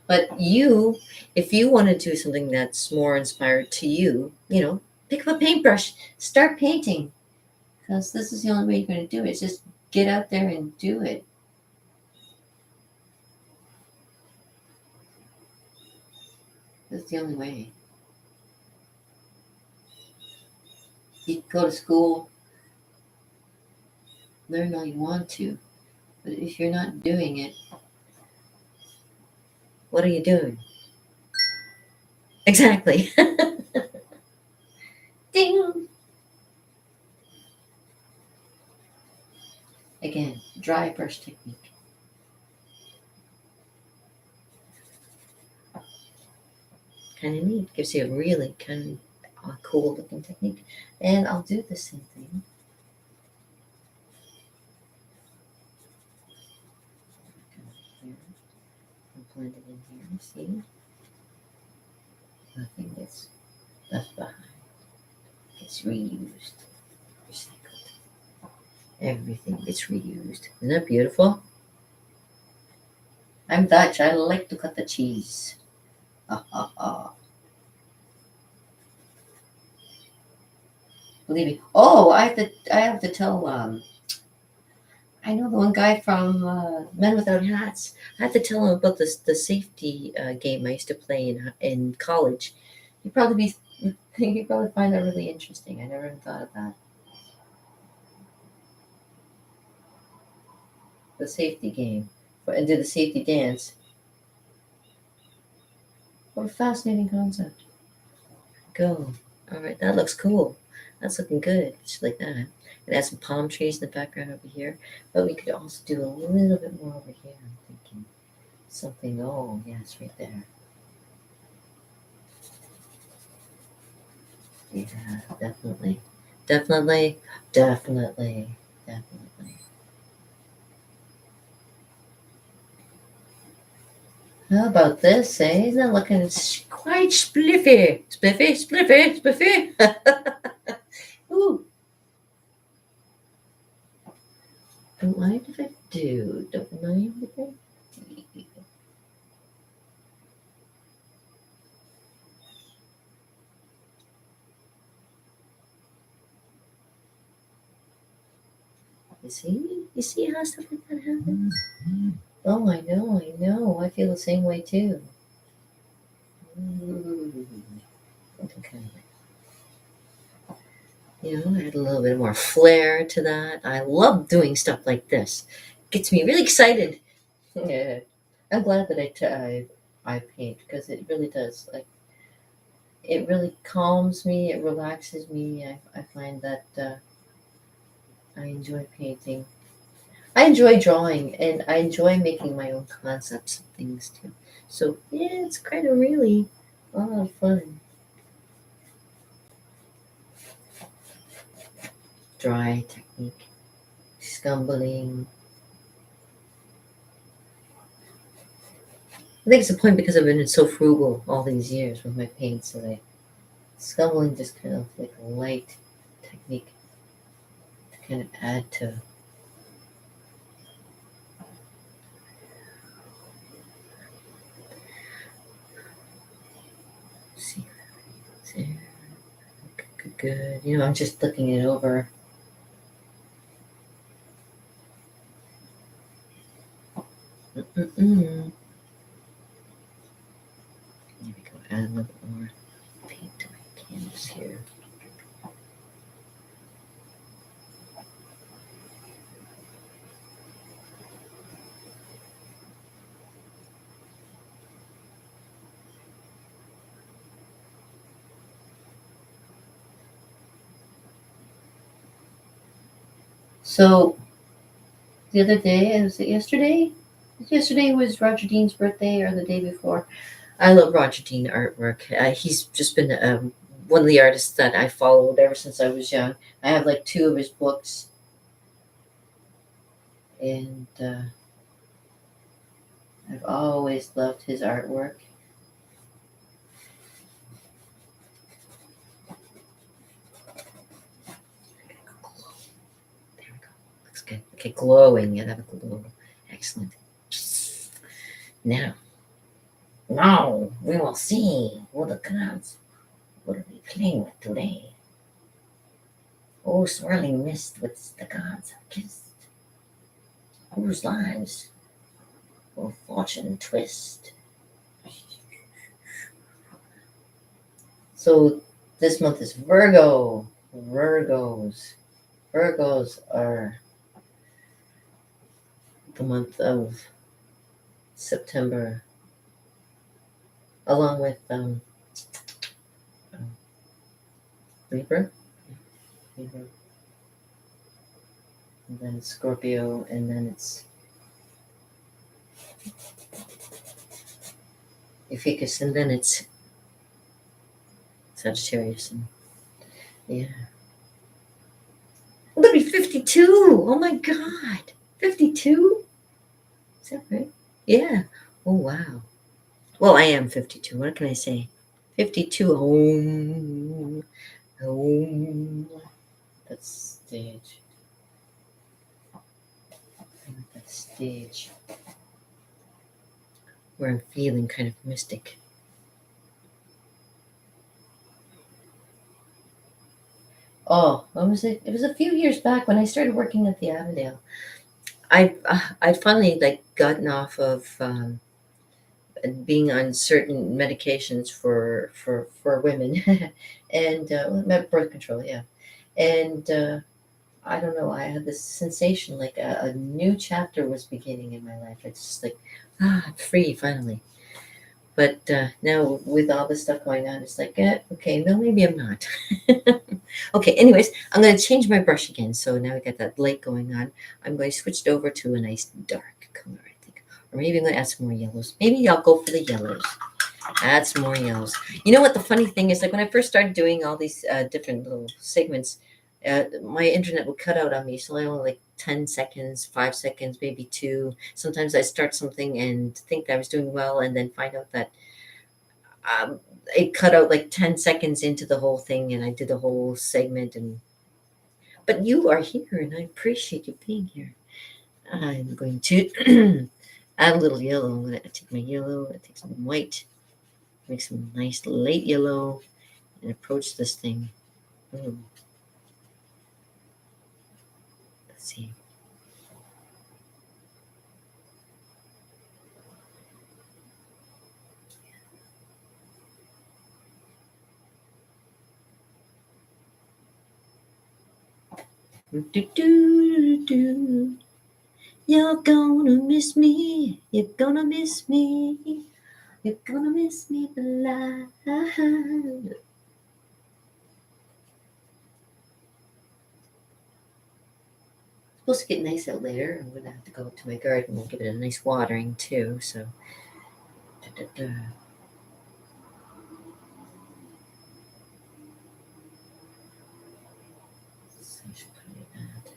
S1: But you, if you want to do something that's more inspired to you, pick up a paintbrush, start painting, because this is the only way you're going to do it. It's just get out there and do it. That's the only way. You go to school, learn all you want to, but if you're not doing it, what are you doing? Exactly. Ding. Again, dry brush technique. Kind of neat. Gives you a really kind of cool looking technique. And I'll do the same thing. Here. I'll blend it in here. See? Nothing gets left behind. Gets reused. Recycled. Everything gets reused. Isn't that beautiful? I'm Dutch. I like to cut the cheese. Ha ha ha. Believe me. Oh, I have to tell I know the one guy from Men Without Hats. I have to tell him about the safety game I used to play in college. He'd probably be he'd probably find that really interesting. I never even thought of that. The safety game, and do the safety dance. What a fascinating concept. Go. All right, that looks cool. That's looking good. Just like that. And add some palm trees in the background over here. But we could also do a little bit more over here. I'm thinking something. Oh, yes, right there. Yeah, definitely. Definitely. Definitely. Definitely. How about this, eh? Isn't that looking quite spliffy? Spliffy, spliffy, spliffy. Ooh, don't mind if I do. Don't mind if I do. You see? You see how stuff like that happens? Oh, I know, I know. I feel the same way too. Ooh. Something kind of like, add a little bit more flair to that. I love doing stuff like this. Gets me really excited. Yeah. I'm glad that I paint because it really does. Like, it really calms me. It relaxes me. I find that I enjoy painting. I enjoy drawing, and I enjoy making my own concepts of things too. So yeah, it's kind of really a lot of fun. Dry technique, scumbling. I think it's the point because I've been so frugal all these years with my paints that I scumbling just kind of like a light technique to kind of add to. See, see, good, good, good. I'm just looking it over. Mm-mm-mm. There we go. Add a little bit more paint to my canvas here. So the other day, was it yesterday? Yesterday was Roger Dean's birthday, or the day before. I love Roger Dean artwork. He's just been one of the artists that I followed ever since I was young. I have like two of his books, and I've always loved his artwork. There we go. Looks good. Okay, glowing. Yeah, that would glow. Excellent. Now, now we will see what the gods will be playing with today. Oh, swirling mist which the gods have kissed, whose lives will fortune twist. So this month is Virgo. Virgos. Virgos are the month of September, along with Libra, Libra, and then Scorpio, and then it's Iphitus, and then it's Sagittarius. And yeah, I'm gonna be 52. Oh my God, 52? Is that right? Yeah. Oh wow. Well, I am 52. What can I say? 52. Home. Home. That's stage. I'm at that stage where I'm feeling kind of mystic. Oh, when was it? It was a few years back when I started working at the Avondale. I'd finally like gotten off of being on certain medications for women, and birth control, yeah, and I don't know. I had this sensation like a new chapter was beginning in my life. It's just like I'm free finally. But now with all this stuff going on, it's like, okay, no, maybe I'm not. Okay, anyways, I'm going to change my brush again. So now we got that light going on. I'm going to switch it over to a nice dark color, I think. Or maybe I'm going to add some more yellows. Maybe I'll go for the yellows. Add some more yellows. You know what the funny thing is? Like when I first started doing all these different little segments, my internet would cut out on me. So I only like 10 seconds, 5 seconds, maybe two. Sometimes I start something and think I was doing well and then find out that um, it cut out like 10 seconds into the whole thing and I did the whole segment. And but you are here and I appreciate you being here. I'm going to add a little yellow. I'm going to take my yellow, I take some white, make some nice light yellow, and approach this thing. Ooh, let's see. Do, do, do, do. You're gonna miss me. You're gonna miss me. You're gonna miss me alive. Supposed to get nice out later. I'm gonna have to go to my garden and give it a nice watering too. So, da, da, da. So I should probably add.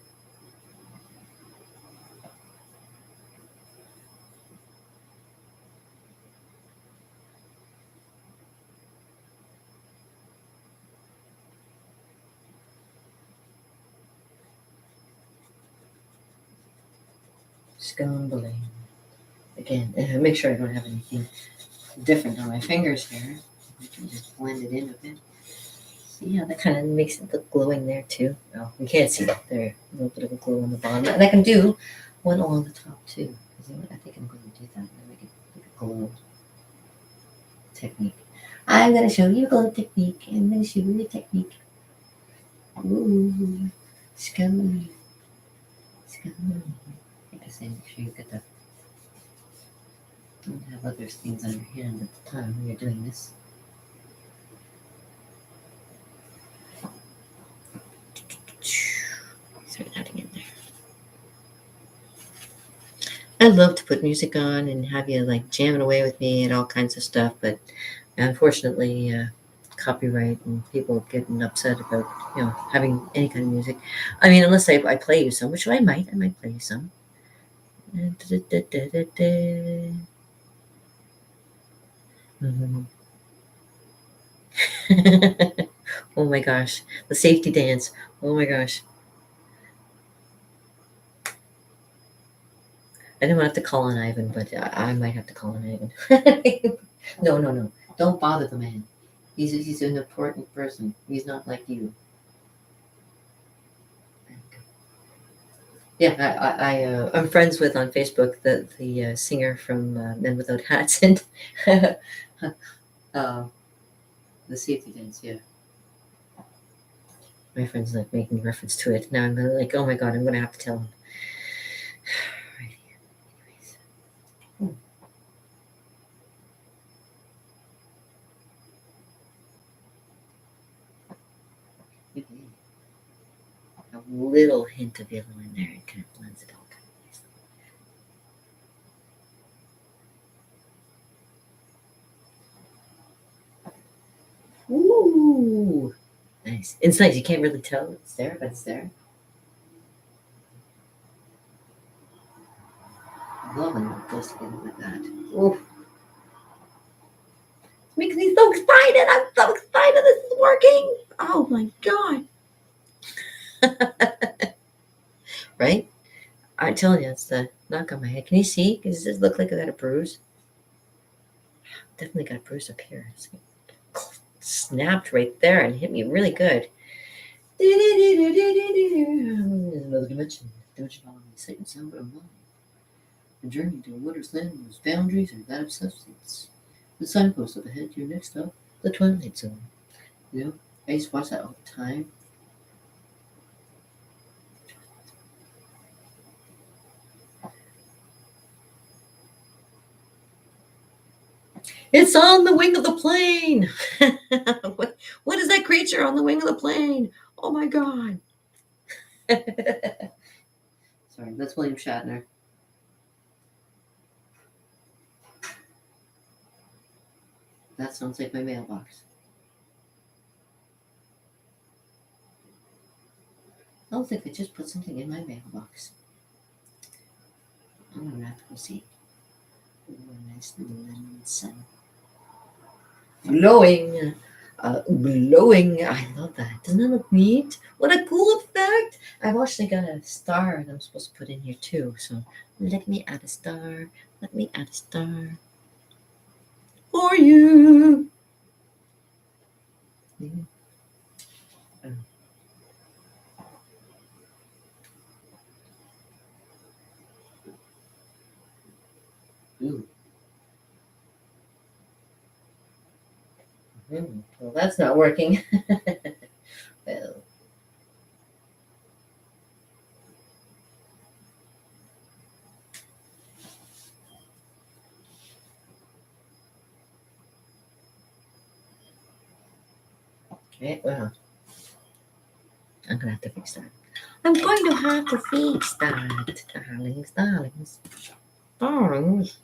S1: Scumbling. Again, make sure I don't have anything different on my fingers here. I can just blend it in a bit. See how that kind of makes it look glowing there too? Oh, we can't see it there. A little bit of a glow on the bottom. And I can do one along the top too. You know, I think I'm going to do that. Make it like a glow technique. I'm going to show you a glow technique. I'm going to show you a technique. Ooh, scum. Scum. I guess I make sure you get the. Don't have other things on your hand at the time when you're doing this. Start adding in there. I love to put music on and have you like jamming away with me and all kinds of stuff, but unfortunately, copyright and people getting upset about having any kind of music. I mean, unless I play you some, which I might play you some. Mhm. Oh my gosh, the safety dance. Oh my gosh, I didn't have to call on Ivan, but I might have to call on Ivan. No, no, no, don't bother the man. He's an important person. He's not like you. Yeah, I'm friends with on Facebook the singer from Men Without Hats and uh, the safety dance. Yeah, my friend's like making reference to it. Now I'm gonna like, oh my god, I'm gonna have to tell him. Right here. Anyways. Hmm. Maybe a little hint of yellow in there. It kind of blends it all kind of nicely. Ooh, nice. It's nice. You can't really tell it's there, but it's there. I love when it goes together like that. Ooh, makes me so excited. I'm so excited. This is working. Oh my god. Right? I'm telling you, it's the knock on my head. Can you see? Does this look like I got a bruise? Definitely got a bruise up here. It's snapped right there and hit me really good. Another dimension. Dimension on the sight and sound of mind. A journey to a wonderland whose boundaries are that of substance. The signpost up ahead, your next stop, the Twilight Zone. You know, I used to watch that all the time. It's on the wing of the plane. What is that creature on the wing of the plane? Oh my god. Sorry, that's William Shatner. That sounds like my mailbox. I don't think I just put something in my mailbox. I'm gonna have to go see. Ooh, a nice little lemon sun. Glowing. Glowing. I love that. Doesn't that look neat? What a cool effect. I've actually got a star that I'm supposed to put in here too. So let me add a star. Let me add a star for you. Yeah. Ooh. Well, that's not working. Well, okay, well, I'm gonna have to fix that. I'm going to have to fix that, darlings, darlings, darlings.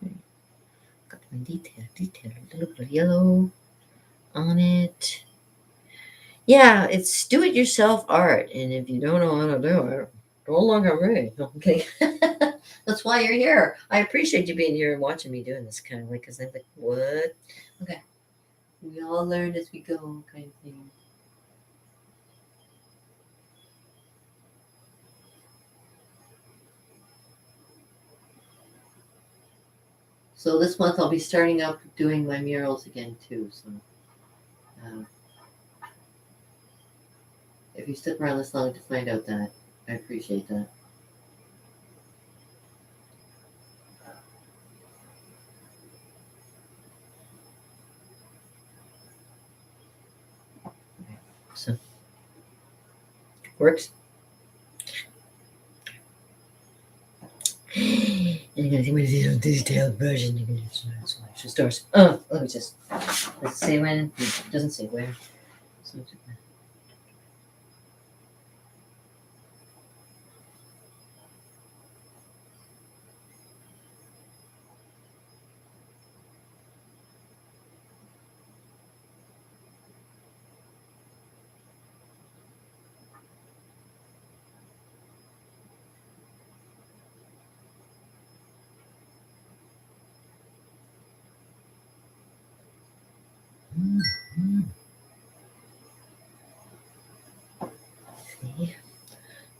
S1: Okay, got my detail, a little bit of yellow on it. Yeah, it's do-it-yourself art, and if you don't know how to do it, don't look at me. Okay, that's why you're here. I appreciate you being here and watching me doing this kind of way, because I'm like, what? Okay, we all learn as we go, kind of thing. So this month I'll be starting up doing my murals again too. So uh, if you stick around this long to find out that, I appreciate that. So works. And you're gonna take my detailed version. You're gonna just stars. Oh, let me just. Does it say when? It doesn't say where. So, see?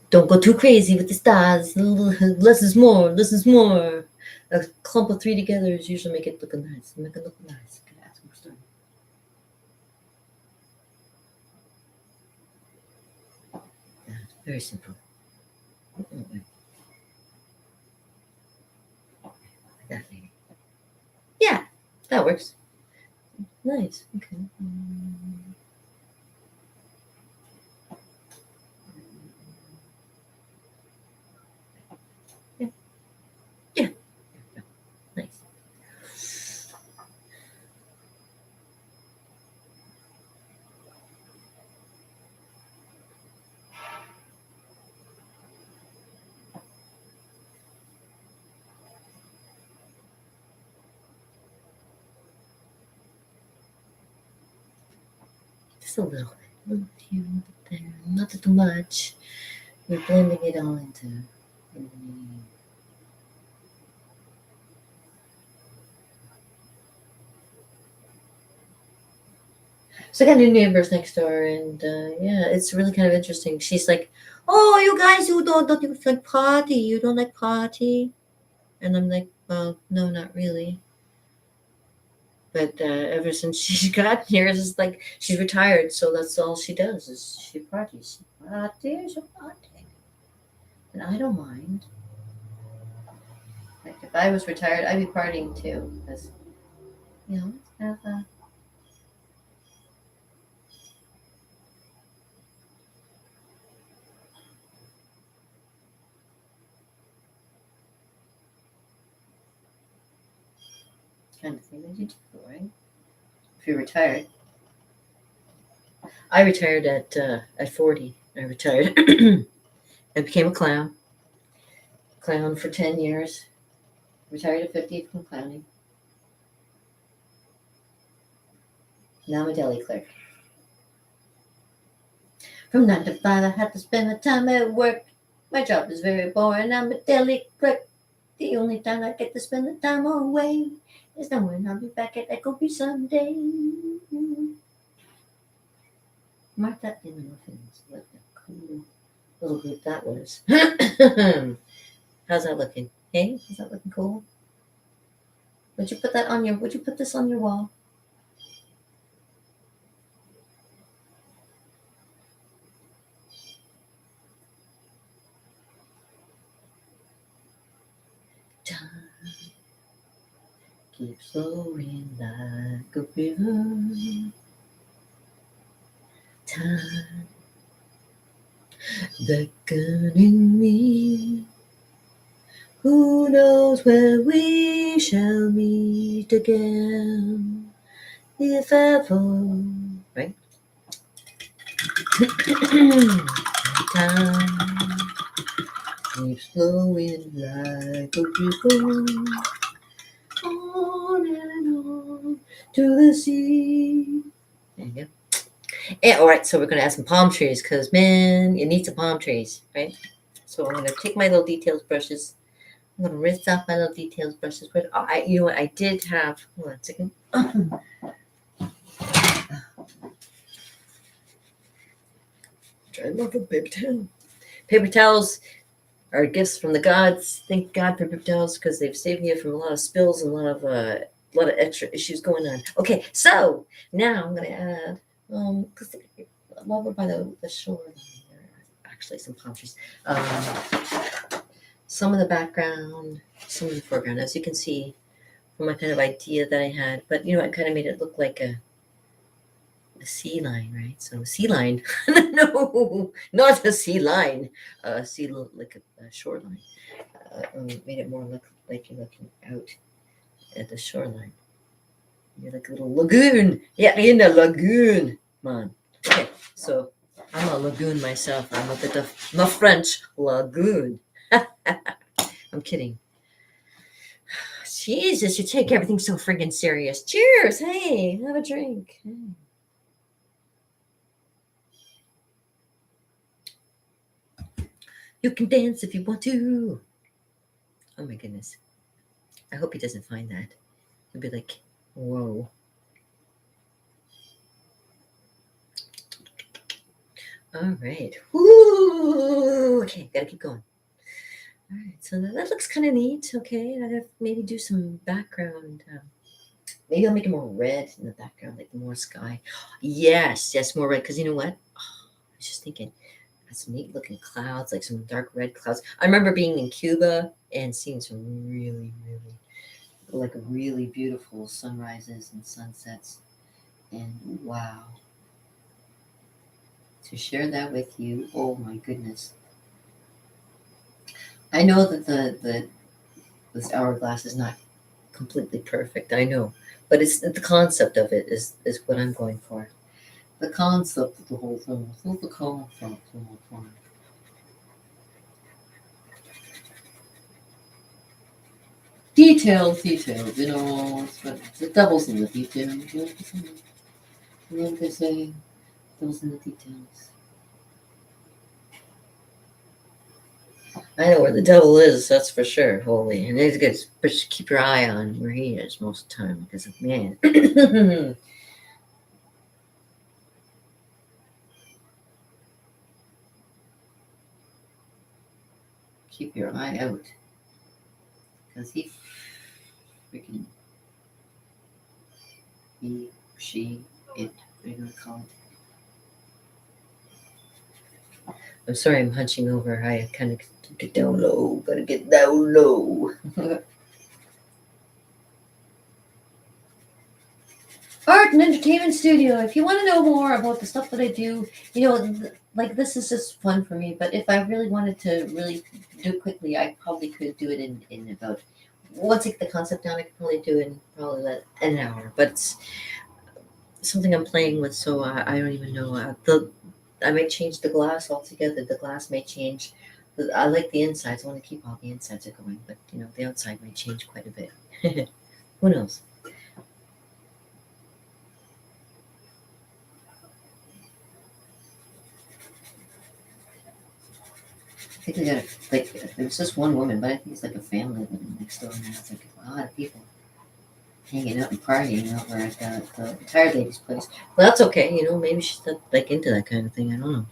S1: Don't go too crazy with the stars. Less is more. Less is more. A clump of three together is usually make it look nice. Make it look nice. Okay, add some more star. Yeah, very simple. Mm-mm. That maybe. Yeah, that works. Nice. Okay. Yeah. Yeah. Nice. Just a little bit. A little here, a little there. Not too much. We're blending it all into. So I got new neighbors next door, and yeah, it's really kind of interesting. She's like, "Oh, you guys, you don't you like party? You don't like party?" And I'm like, "Well, no, not really." But ever since she got here, it's just like she's retired, so that's all she does is she parties. She parties. And I don't mind. Like if I was retired, I'd be partying too, because it's kind of a kind of thing that you do, right? If you're retired, I retired at 40. I retired. I became a clown for 10 years. Retired at 50 from clowning. Now I'm a deli clerk. From 9 to 5, I have to spend my time at work. My job is very boring. I'm a deli clerk. The only time I get to spend the time away is now when I'll be back at Echo someday. Martha and the Muffins. What a cool little group that was. How's that looking? Hey, is that looking cool? Would you put this on your wall? Time keeps flowing like a river. Time beckoning me. Who knows when we shall meet again? If ever, right? Time keeps flowing like a river, on and on to the sea. There you go. And, all right, so we're going to add some palm trees because, man, you need some palm trees, right? So I'm going to take my little details brushes. I'm going to rinse off my little details brushes. But you know what? I did have, hold on a second. I love a paper towel. Paper towels are gifts from the gods. Thank God for paper towels because they've saved me from a lot of spills and a lot of extra issues going on. Okay, so now I'm going to add, because while we're by the shore, there are actually some palm trees. Some of the background, some of the foreground, as you can see from my kind of idea that I had. But I kind of made it look like a sea line, right? So sea line, no, not a sea line, sea like a shoreline. Made it more look like you're looking out at the shoreline. You're like a little lagoon. Yeah, in a lagoon, man. Okay, so I'm a lagoon myself. I'm a bit of my French lagoon. I'm kidding. Jesus, you take everything so friggin' serious. Cheers. Hey, have a drink. Hey. You can dance if you want to. Oh my goodness. I hope he doesn't find that. He'll be like, whoa. All right. Woo! Okay, gotta keep going. All right, so that looks kind of neat. Okay, I gotta maybe do some background. Maybe I'll make it more red in the background, like more sky. Yes, more red. Because you know what? Oh, I was just thinking, some neat looking clouds, like some dark red clouds. I remember being in Cuba and seeing some really beautiful sunrises and sunsets. And wow, to share that with you, oh my goodness. I know that this hourglass is not completely perfect. I know, but it's the concept of it is what I'm going for. The concept of the whole thing. What's the concept of the whole thing? Details. You know, it's the devil's in the details. You know what they say? Devil's in the details. I know where the devil is, that's for sure, holy. And it's good. But just keep your eye on where he is most of the time because, man. Keep your eye out because he freaking, he, she, it, what are you going to call it? I'm sorry, I'm hunching over. I kind of get down low. Gotta get down low. Art and entertainment studio. If you want to know more about the stuff that I do, like this is just fun for me. But if I really wanted to really do it quickly, I probably could do it in about, once I get the concept down, I could probably do it in probably an hour. But it's something I'm playing with, so I don't even know. I might change the glass altogether. The glass may change. I like the insides. I want to keep all the insides are going, but the outside might change quite a bit. Who knows? think they got like it was just one woman, but I think it's like a family living next door, and it's like a lot of people hanging out and partying over at the retired lady's place. Well, that's okay, maybe she's not like into that kind of thing. I don't know.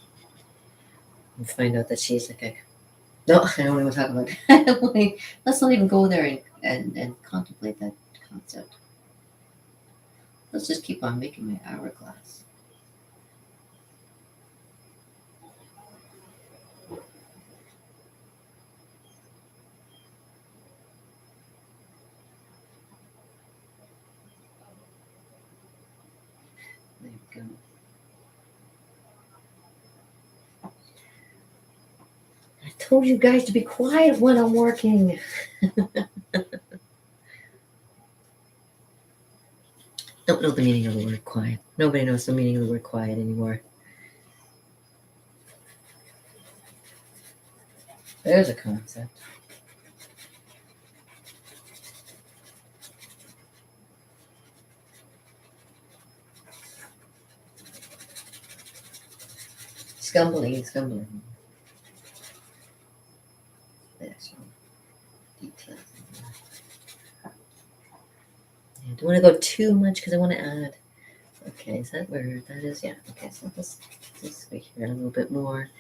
S1: And find out that she's like a no. I don't even talk about it. Let's not even go there and contemplate that concept. Let's just keep on making my hourglass. There we go. I told you guys to be quiet when I'm working. Don't know the meaning of the word quiet. Nobody knows the meaning of the word quiet anymore. There's a concept. Scumbling. There's some details. I don't want to go too much because I want to add. Okay, is that where that is? Yeah. Okay, so let's go here a little bit more,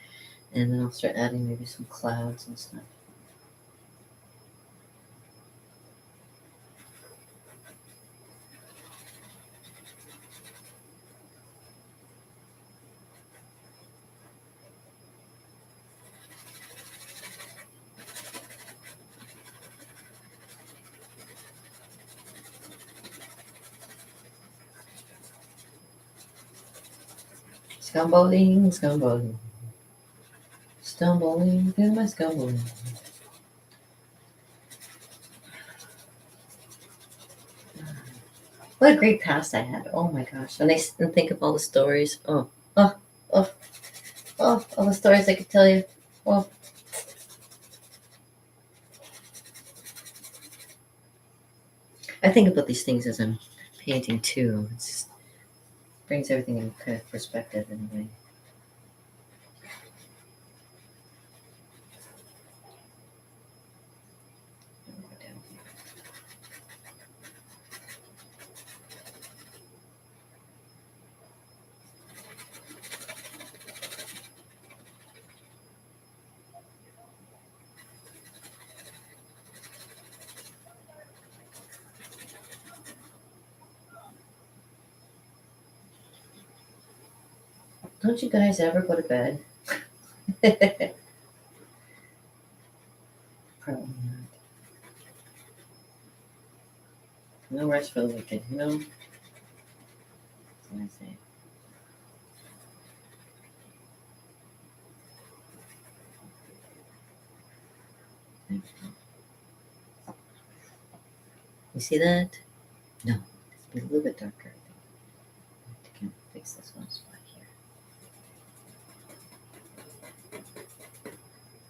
S1: and then I'll start adding maybe some clouds and stuff. Stumbling through my stumbling. What a great past I had. Oh my gosh. And think of all the stories. Oh, oh, all the stories I could tell you. Oh, I think about these things as I'm painting too. It just brings everything in kind of perspective in a way. Don't you guys ever go to bed? Probably not. No rest for the wicked, That's what I say. You see that? No, it's a little bit darker. I can fix this one spot here.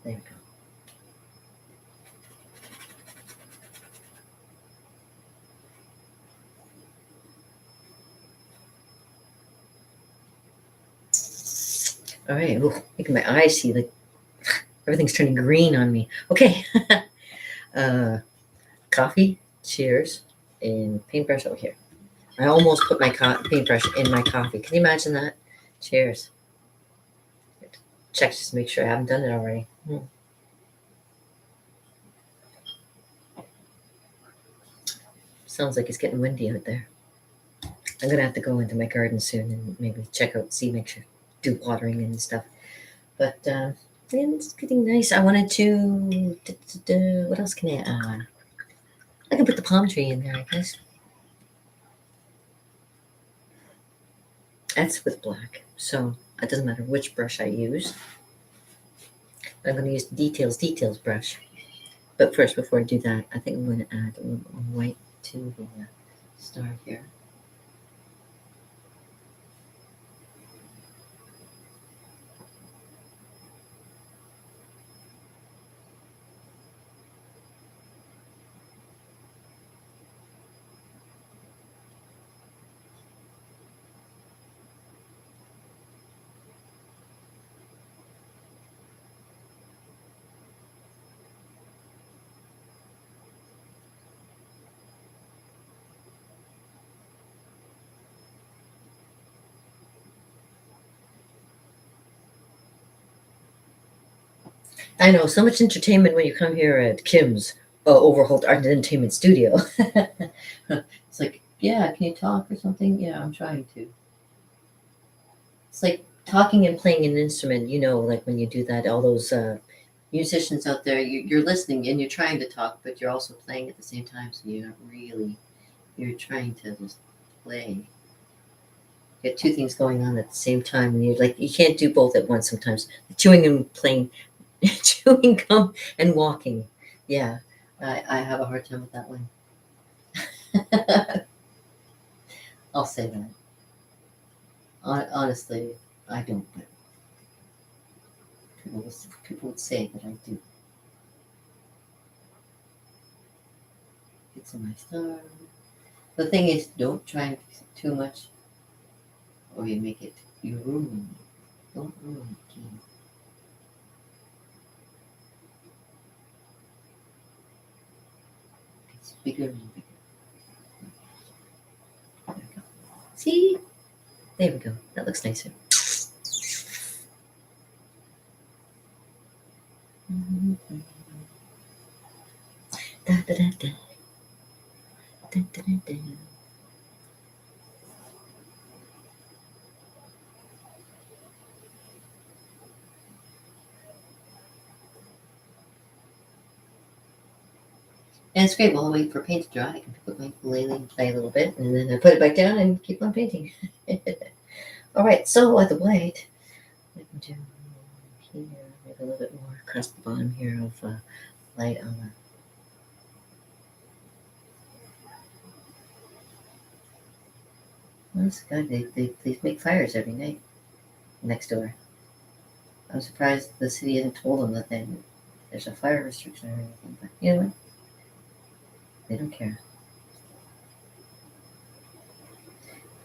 S1: There you go. All right. Ooh, look at my eyes. See, like everything's turning green on me. Okay. Coffee. Cheers. And paintbrush over here. I almost put my paintbrush in my coffee. Can you imagine that? Cheers. Check just to make sure I haven't done it already. Sounds like it's getting windy out there. I'm gonna have to go into my garden soon and maybe check out, see, make sure, do watering and stuff. But yeah, it's getting nice. I wanted to. What else can I add? I can put the palm tree in there, I guess. That's with black, so it doesn't matter which brush I use. I'm going to use the details brush. But first, before I do that, I think I'm going to add a little white to the star here. I know, so much entertainment when you come here at Kim's Overholt Art and Entertainment Studio. It's like, yeah, can you talk or something? Yeah, I'm trying to. It's like talking and playing an instrument, like when you do that, all those musicians out there, you're listening and you're trying to talk, but you're also playing at the same time, so you're not really, you're trying to just play. You got two things going on at the same time, and you're like, you can't do both at once sometimes. Chewing and playing, chewing gum and walking. Yeah, I have a hard time with that one. I'll say that. Honestly, I don't, but people would say that I do. It's a my star. The thing is, don't try and fix it too much, or you ruin it. Don't ruin it, Kim. It's bigger and bigger. There we go. See? There we go. That looks nicer. Da, da, da, da. Da, da, da, da. And it's great while I wait for paint to dry. I can pick up my ukulele and play a little bit, and then I put it back down and keep on painting. All right, so with the white, I can do here, maybe a little bit more across the bottom here of light on the. Well, this God, they make fires every night next door. I'm surprised the city hasn't told them that there's a fire restriction or anything, but you know what? They don't care.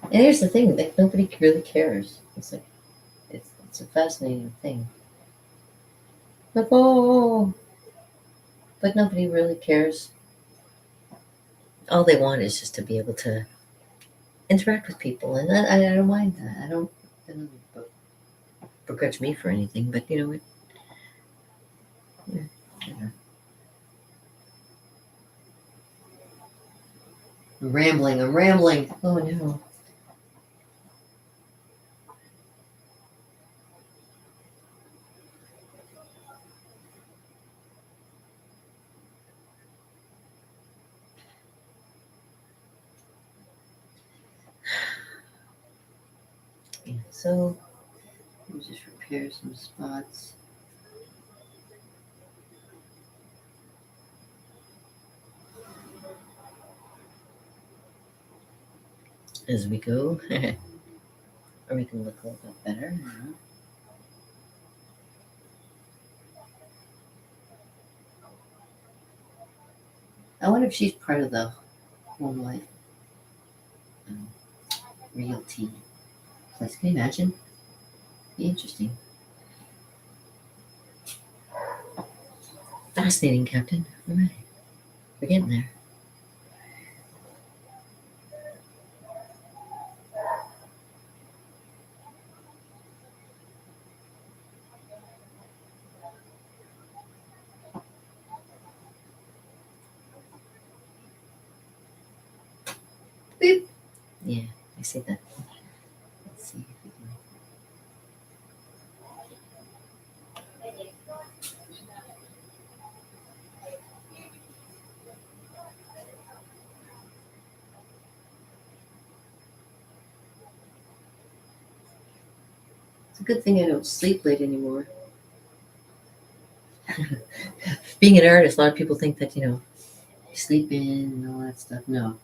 S1: And here's the thing, like nobody really cares. It's like it's a fascinating thing. Like, oh, but nobody really cares. All they want is just to be able to interact with people, and I don't mind that. I don't begrudge me for anything, but you know what? Yeah, you know. I'm rambling. I'm rambling. Oh no. Yeah, so we'll just repair some spots. As we go, or we can look a little bit better. I wonder if she's part of the home life um, realty place. Can you imagine? Be interesting. Fascinating, Captain. All right, we're getting there. Beep. Yeah, I see that. Let's see if we can. It's a good thing I don't sleep late anymore. Being an artist, a lot of people think that you sleep in and all that stuff. No,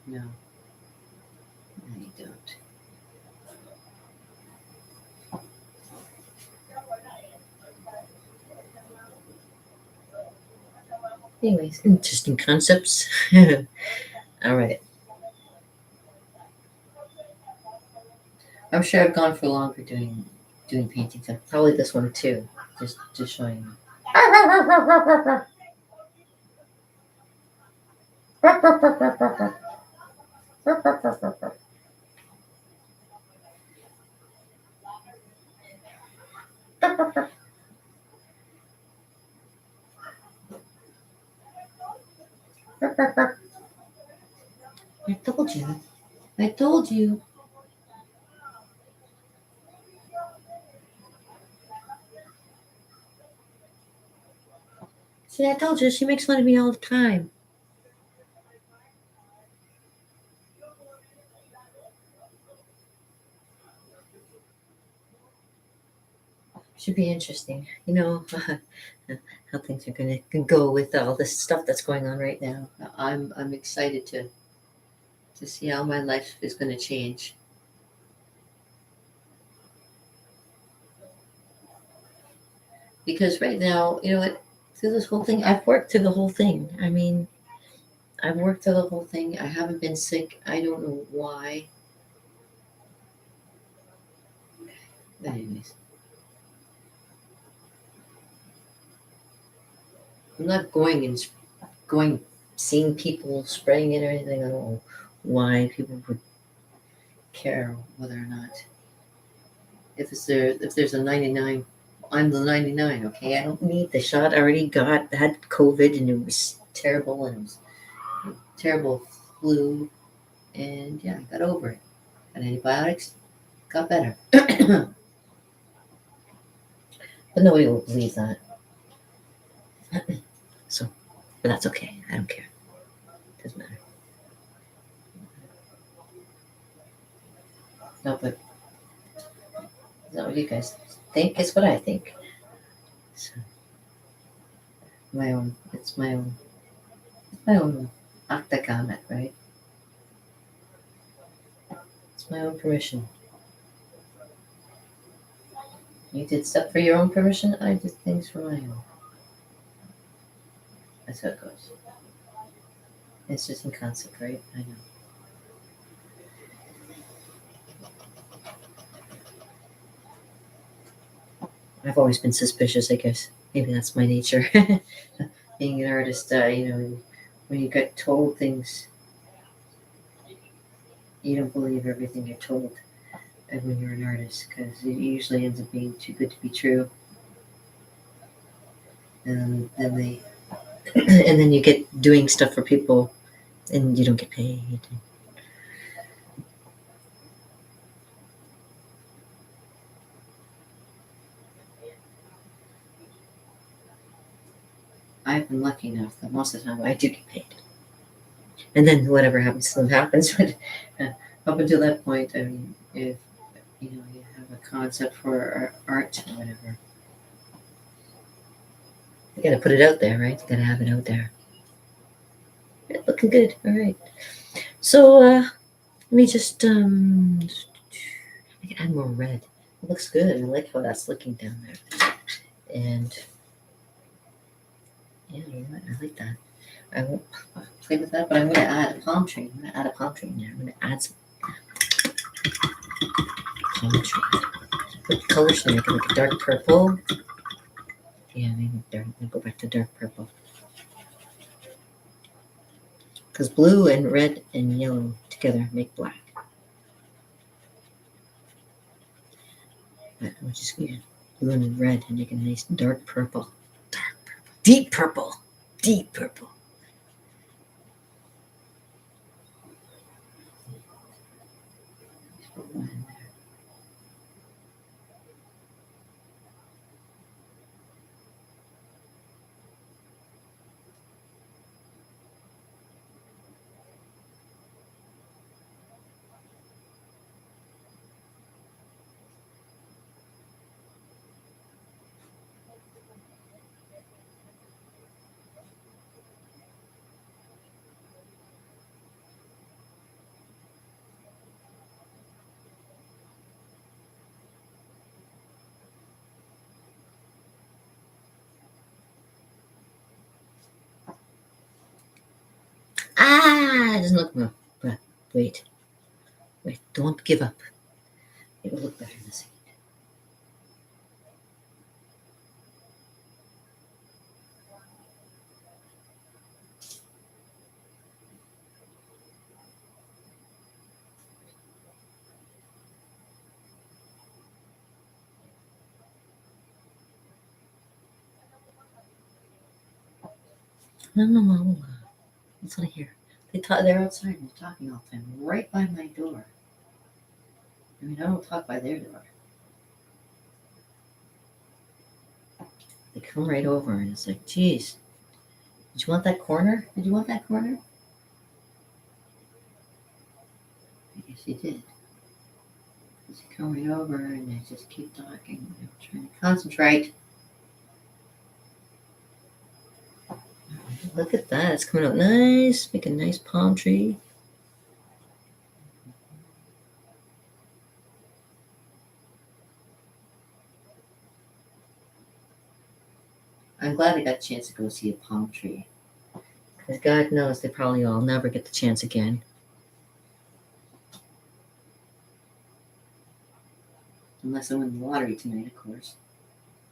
S1: no, no, you don't. Anyways, interesting concepts. All right. I'm sure I've gone for longer doing paintings. Probably this one too. Just showing you. I told you. I told you. See, I told you. She makes fun of me all the time. Should be interesting. How things are going to go with all this stuff that's going on right now. I'm excited to see how my life is going to change. Because right now, you know what, through this whole thing, I've worked through the whole thing. I mean, I've worked through the whole thing. I haven't been sick. I don't know why. But anyways, I'm not going, seeing people spraying it or anything. I don't know why people would care whether or not. If there's a 99, I'm the 99. Okay, I don't need the shot. I already had COVID and it was terrible and it was terrible flu and yeah, I got over it. Got antibiotics, got better. But nobody will believe that. So, but that's okay. I don't care. Doesn't matter. No, but is that what you guys think? Is what I think. So, my own. It's my own. It's my own octagon, right? It's my own permission. You did stuff for your own permission. I did things for my own. That's how it goes. It's just in concept, right? I know. I've always been suspicious, I guess. Maybe that's my nature. Being an artist, when you get told things, you don't believe everything you're told. And when you're an artist, because it usually ends up being too good to be true. And then they, and then you get doing stuff for people, and you don't get paid. I've been lucky enough that most of the time I do get paid. And then whatever happens to them happens. But up until that point, I mean, if you have a concept for art or whatever, you got to put it out there, right? You got to have it out there. Yeah, looking good. All right. So let me just I can add more red. It looks good. I like how that's looking down there. And yeah, you know what? I like that. I won't play with that, but I'm going to add a palm tree. I'm going to add a palm tree in there. I'm going to add some palm tree. What color should I make it? Like a dark purple? Yeah, maybe dark. I'll go back to dark purple. Because blue and red and yellow together make black. But we'll just use blue and red and make a nice dark purple. Dark purple. Deep purple. Deep purple. Just put one in there. Ah, it doesn't look well. But wait. Wait, don't give up. It will look better in the second. La, la, la, la. That's what I hear. They're outside and they're talking all the time, right by my door. I mean, I don't talk by their door. They come right over and it's like, geez, did you want that corner? Did you want that corner? I guess he did. They come right over and they just keep talking. I'm trying to concentrate. Look at that. It's coming out nice. Make a nice palm tree. I'm glad I got a chance to go see a palm tree. Because God knows they probably all never get the chance again. Unless I win the lottery tonight, of course.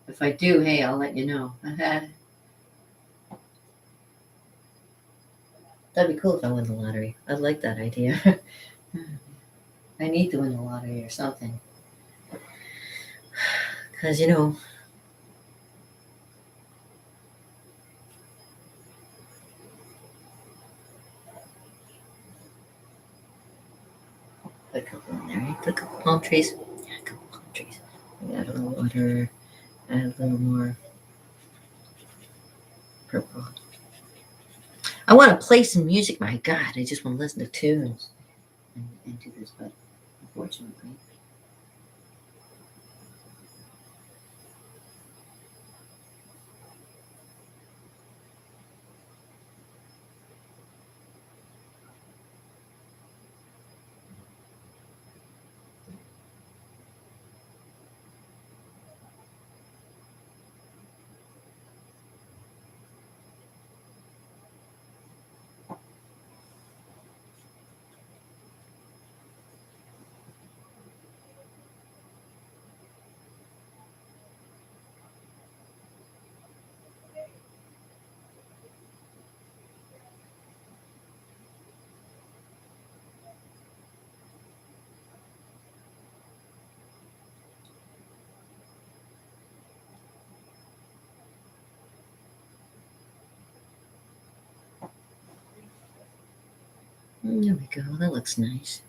S1: If I do, hey, I'll let you know. That'd be cool if I win the lottery. I'd like that idea. I need to win the lottery or something. Because, put a couple in there. Put a couple palm trees. Yeah, a couple palm trees. Add a little water. Add a little more purple. I want to play some music. My God, I just want to listen to tunes and do this, but unfortunately. There we go. That looks nice.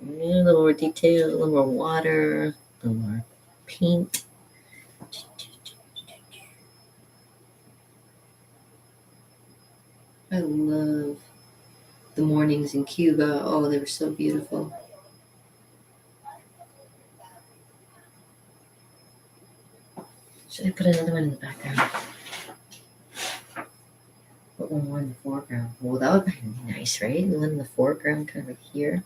S1: A little more detail, a little more water, a little more paint. I love the mornings in Cuba. Oh, they were so beautiful. Should I put another one in the background? Put one more in the foreground. Well, that would be nice, right? One in the foreground, kind of like here.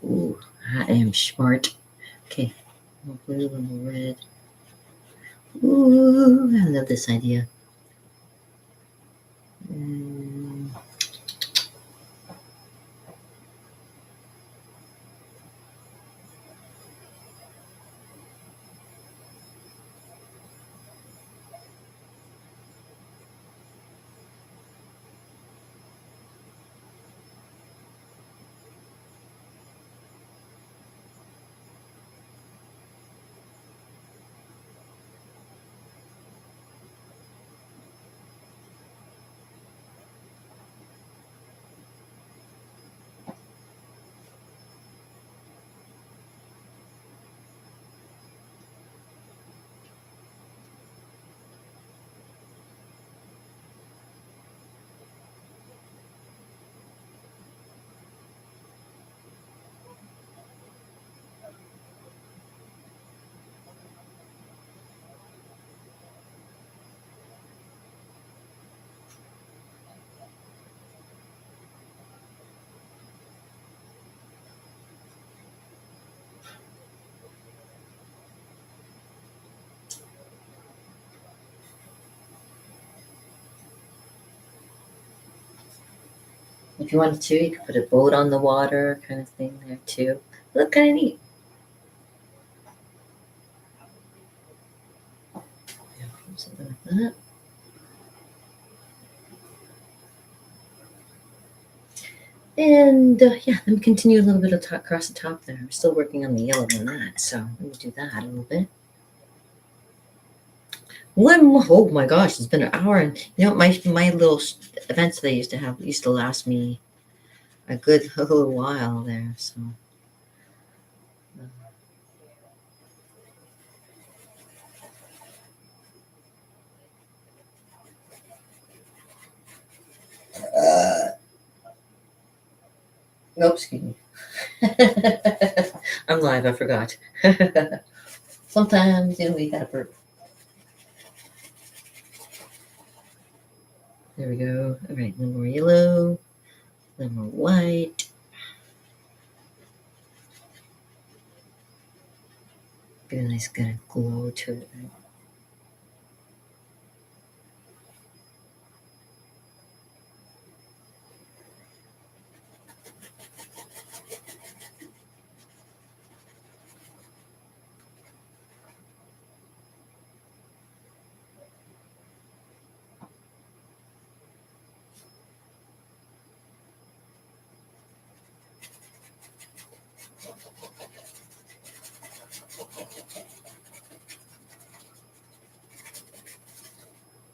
S1: Ooh, I am smart. Okay, a little blue, a little red. Ooh, I love this idea. Mm. If you wanted to, you could put a boat on the water kind of thing there too. Look kind of neat. Something like that. And yeah, let me continue a little bit of across the top there. I'm still working on the yellow on that, so let me do that a little bit. Oh my gosh, it's been an hour, and my little events that I used to have used to last me a good little while there. So excuse me. I'm live. I forgot. Sometimes we gotta burp. There we go. All right, a little more yellow, a little more white. Get a nice kind of glow to it. Right?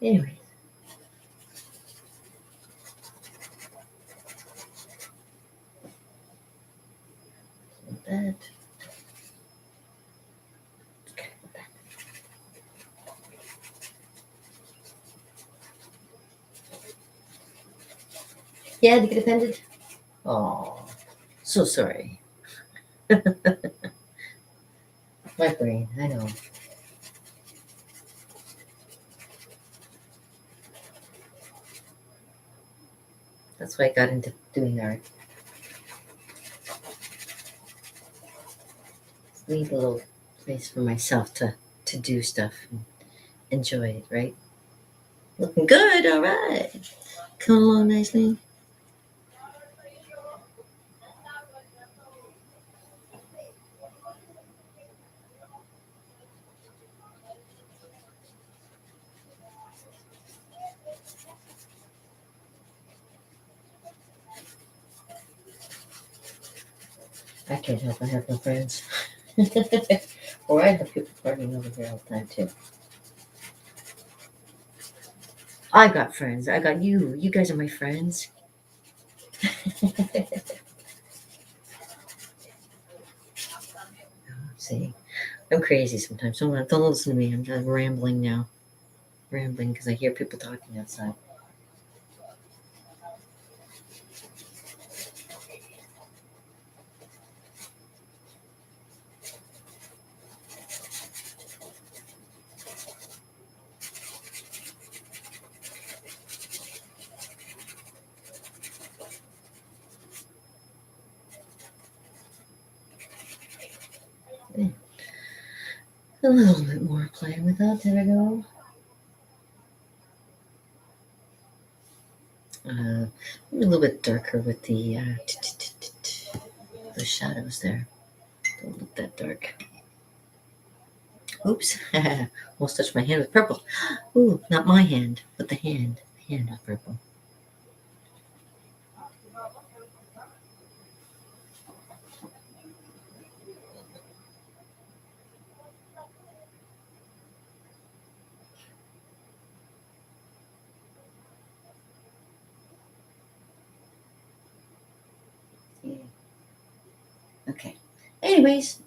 S1: Anyway, like that. Okay. Yeah, did you get offended? Oh, so sorry. My brain, I know. That's why I got into doing art. Need a little place for myself to do stuff and enjoy it, right? Looking good, all right. Coming along nicely. I can't help. I have no friends. Or I have people partying over here all the time too. I got friends. I got you. You guys are my friends. See, I'm crazy sometimes. Don't listen to me. I'm just rambling now. Rambling because I hear people talking outside. Yeah. A little bit more playing with that. There we go. A little bit darker with the shadows there. Don't look that dark. Oops. Almost touched my hand with purple. Ooh, not my hand, but the hand. The hand of purple. Yeah. Okay. Anyways,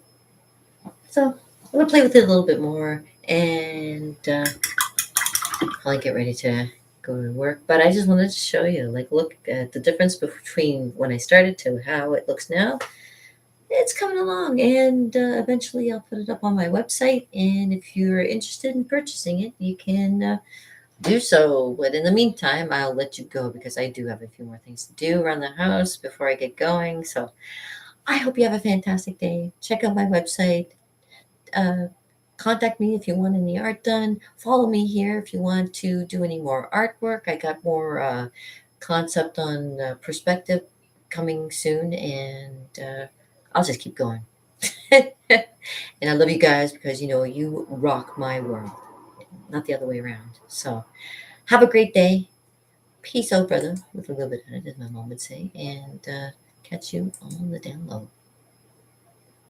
S1: so I'm gonna play with it a little bit more and probably get ready to go to work. But I just wanted to show you, like, look at the difference between when I started to how it looks now. It's coming along, and eventually I'll put it up on my website. And if you're interested in purchasing it, you can do so. But in the meantime, I'll let you go because I do have a few more things to do around the house before I get going. So I hope you have a fantastic day. Check out my website. Uh, Contact me if you want any art done. Follow me here if you want to do any more artwork. I got more concept on perspective coming soon, and I'll just keep going. And I love you guys because you rock my world, not the other way around. So have a great day. Peace out, brother, with a little bit of it, as my mom would say, and catch you on the down low.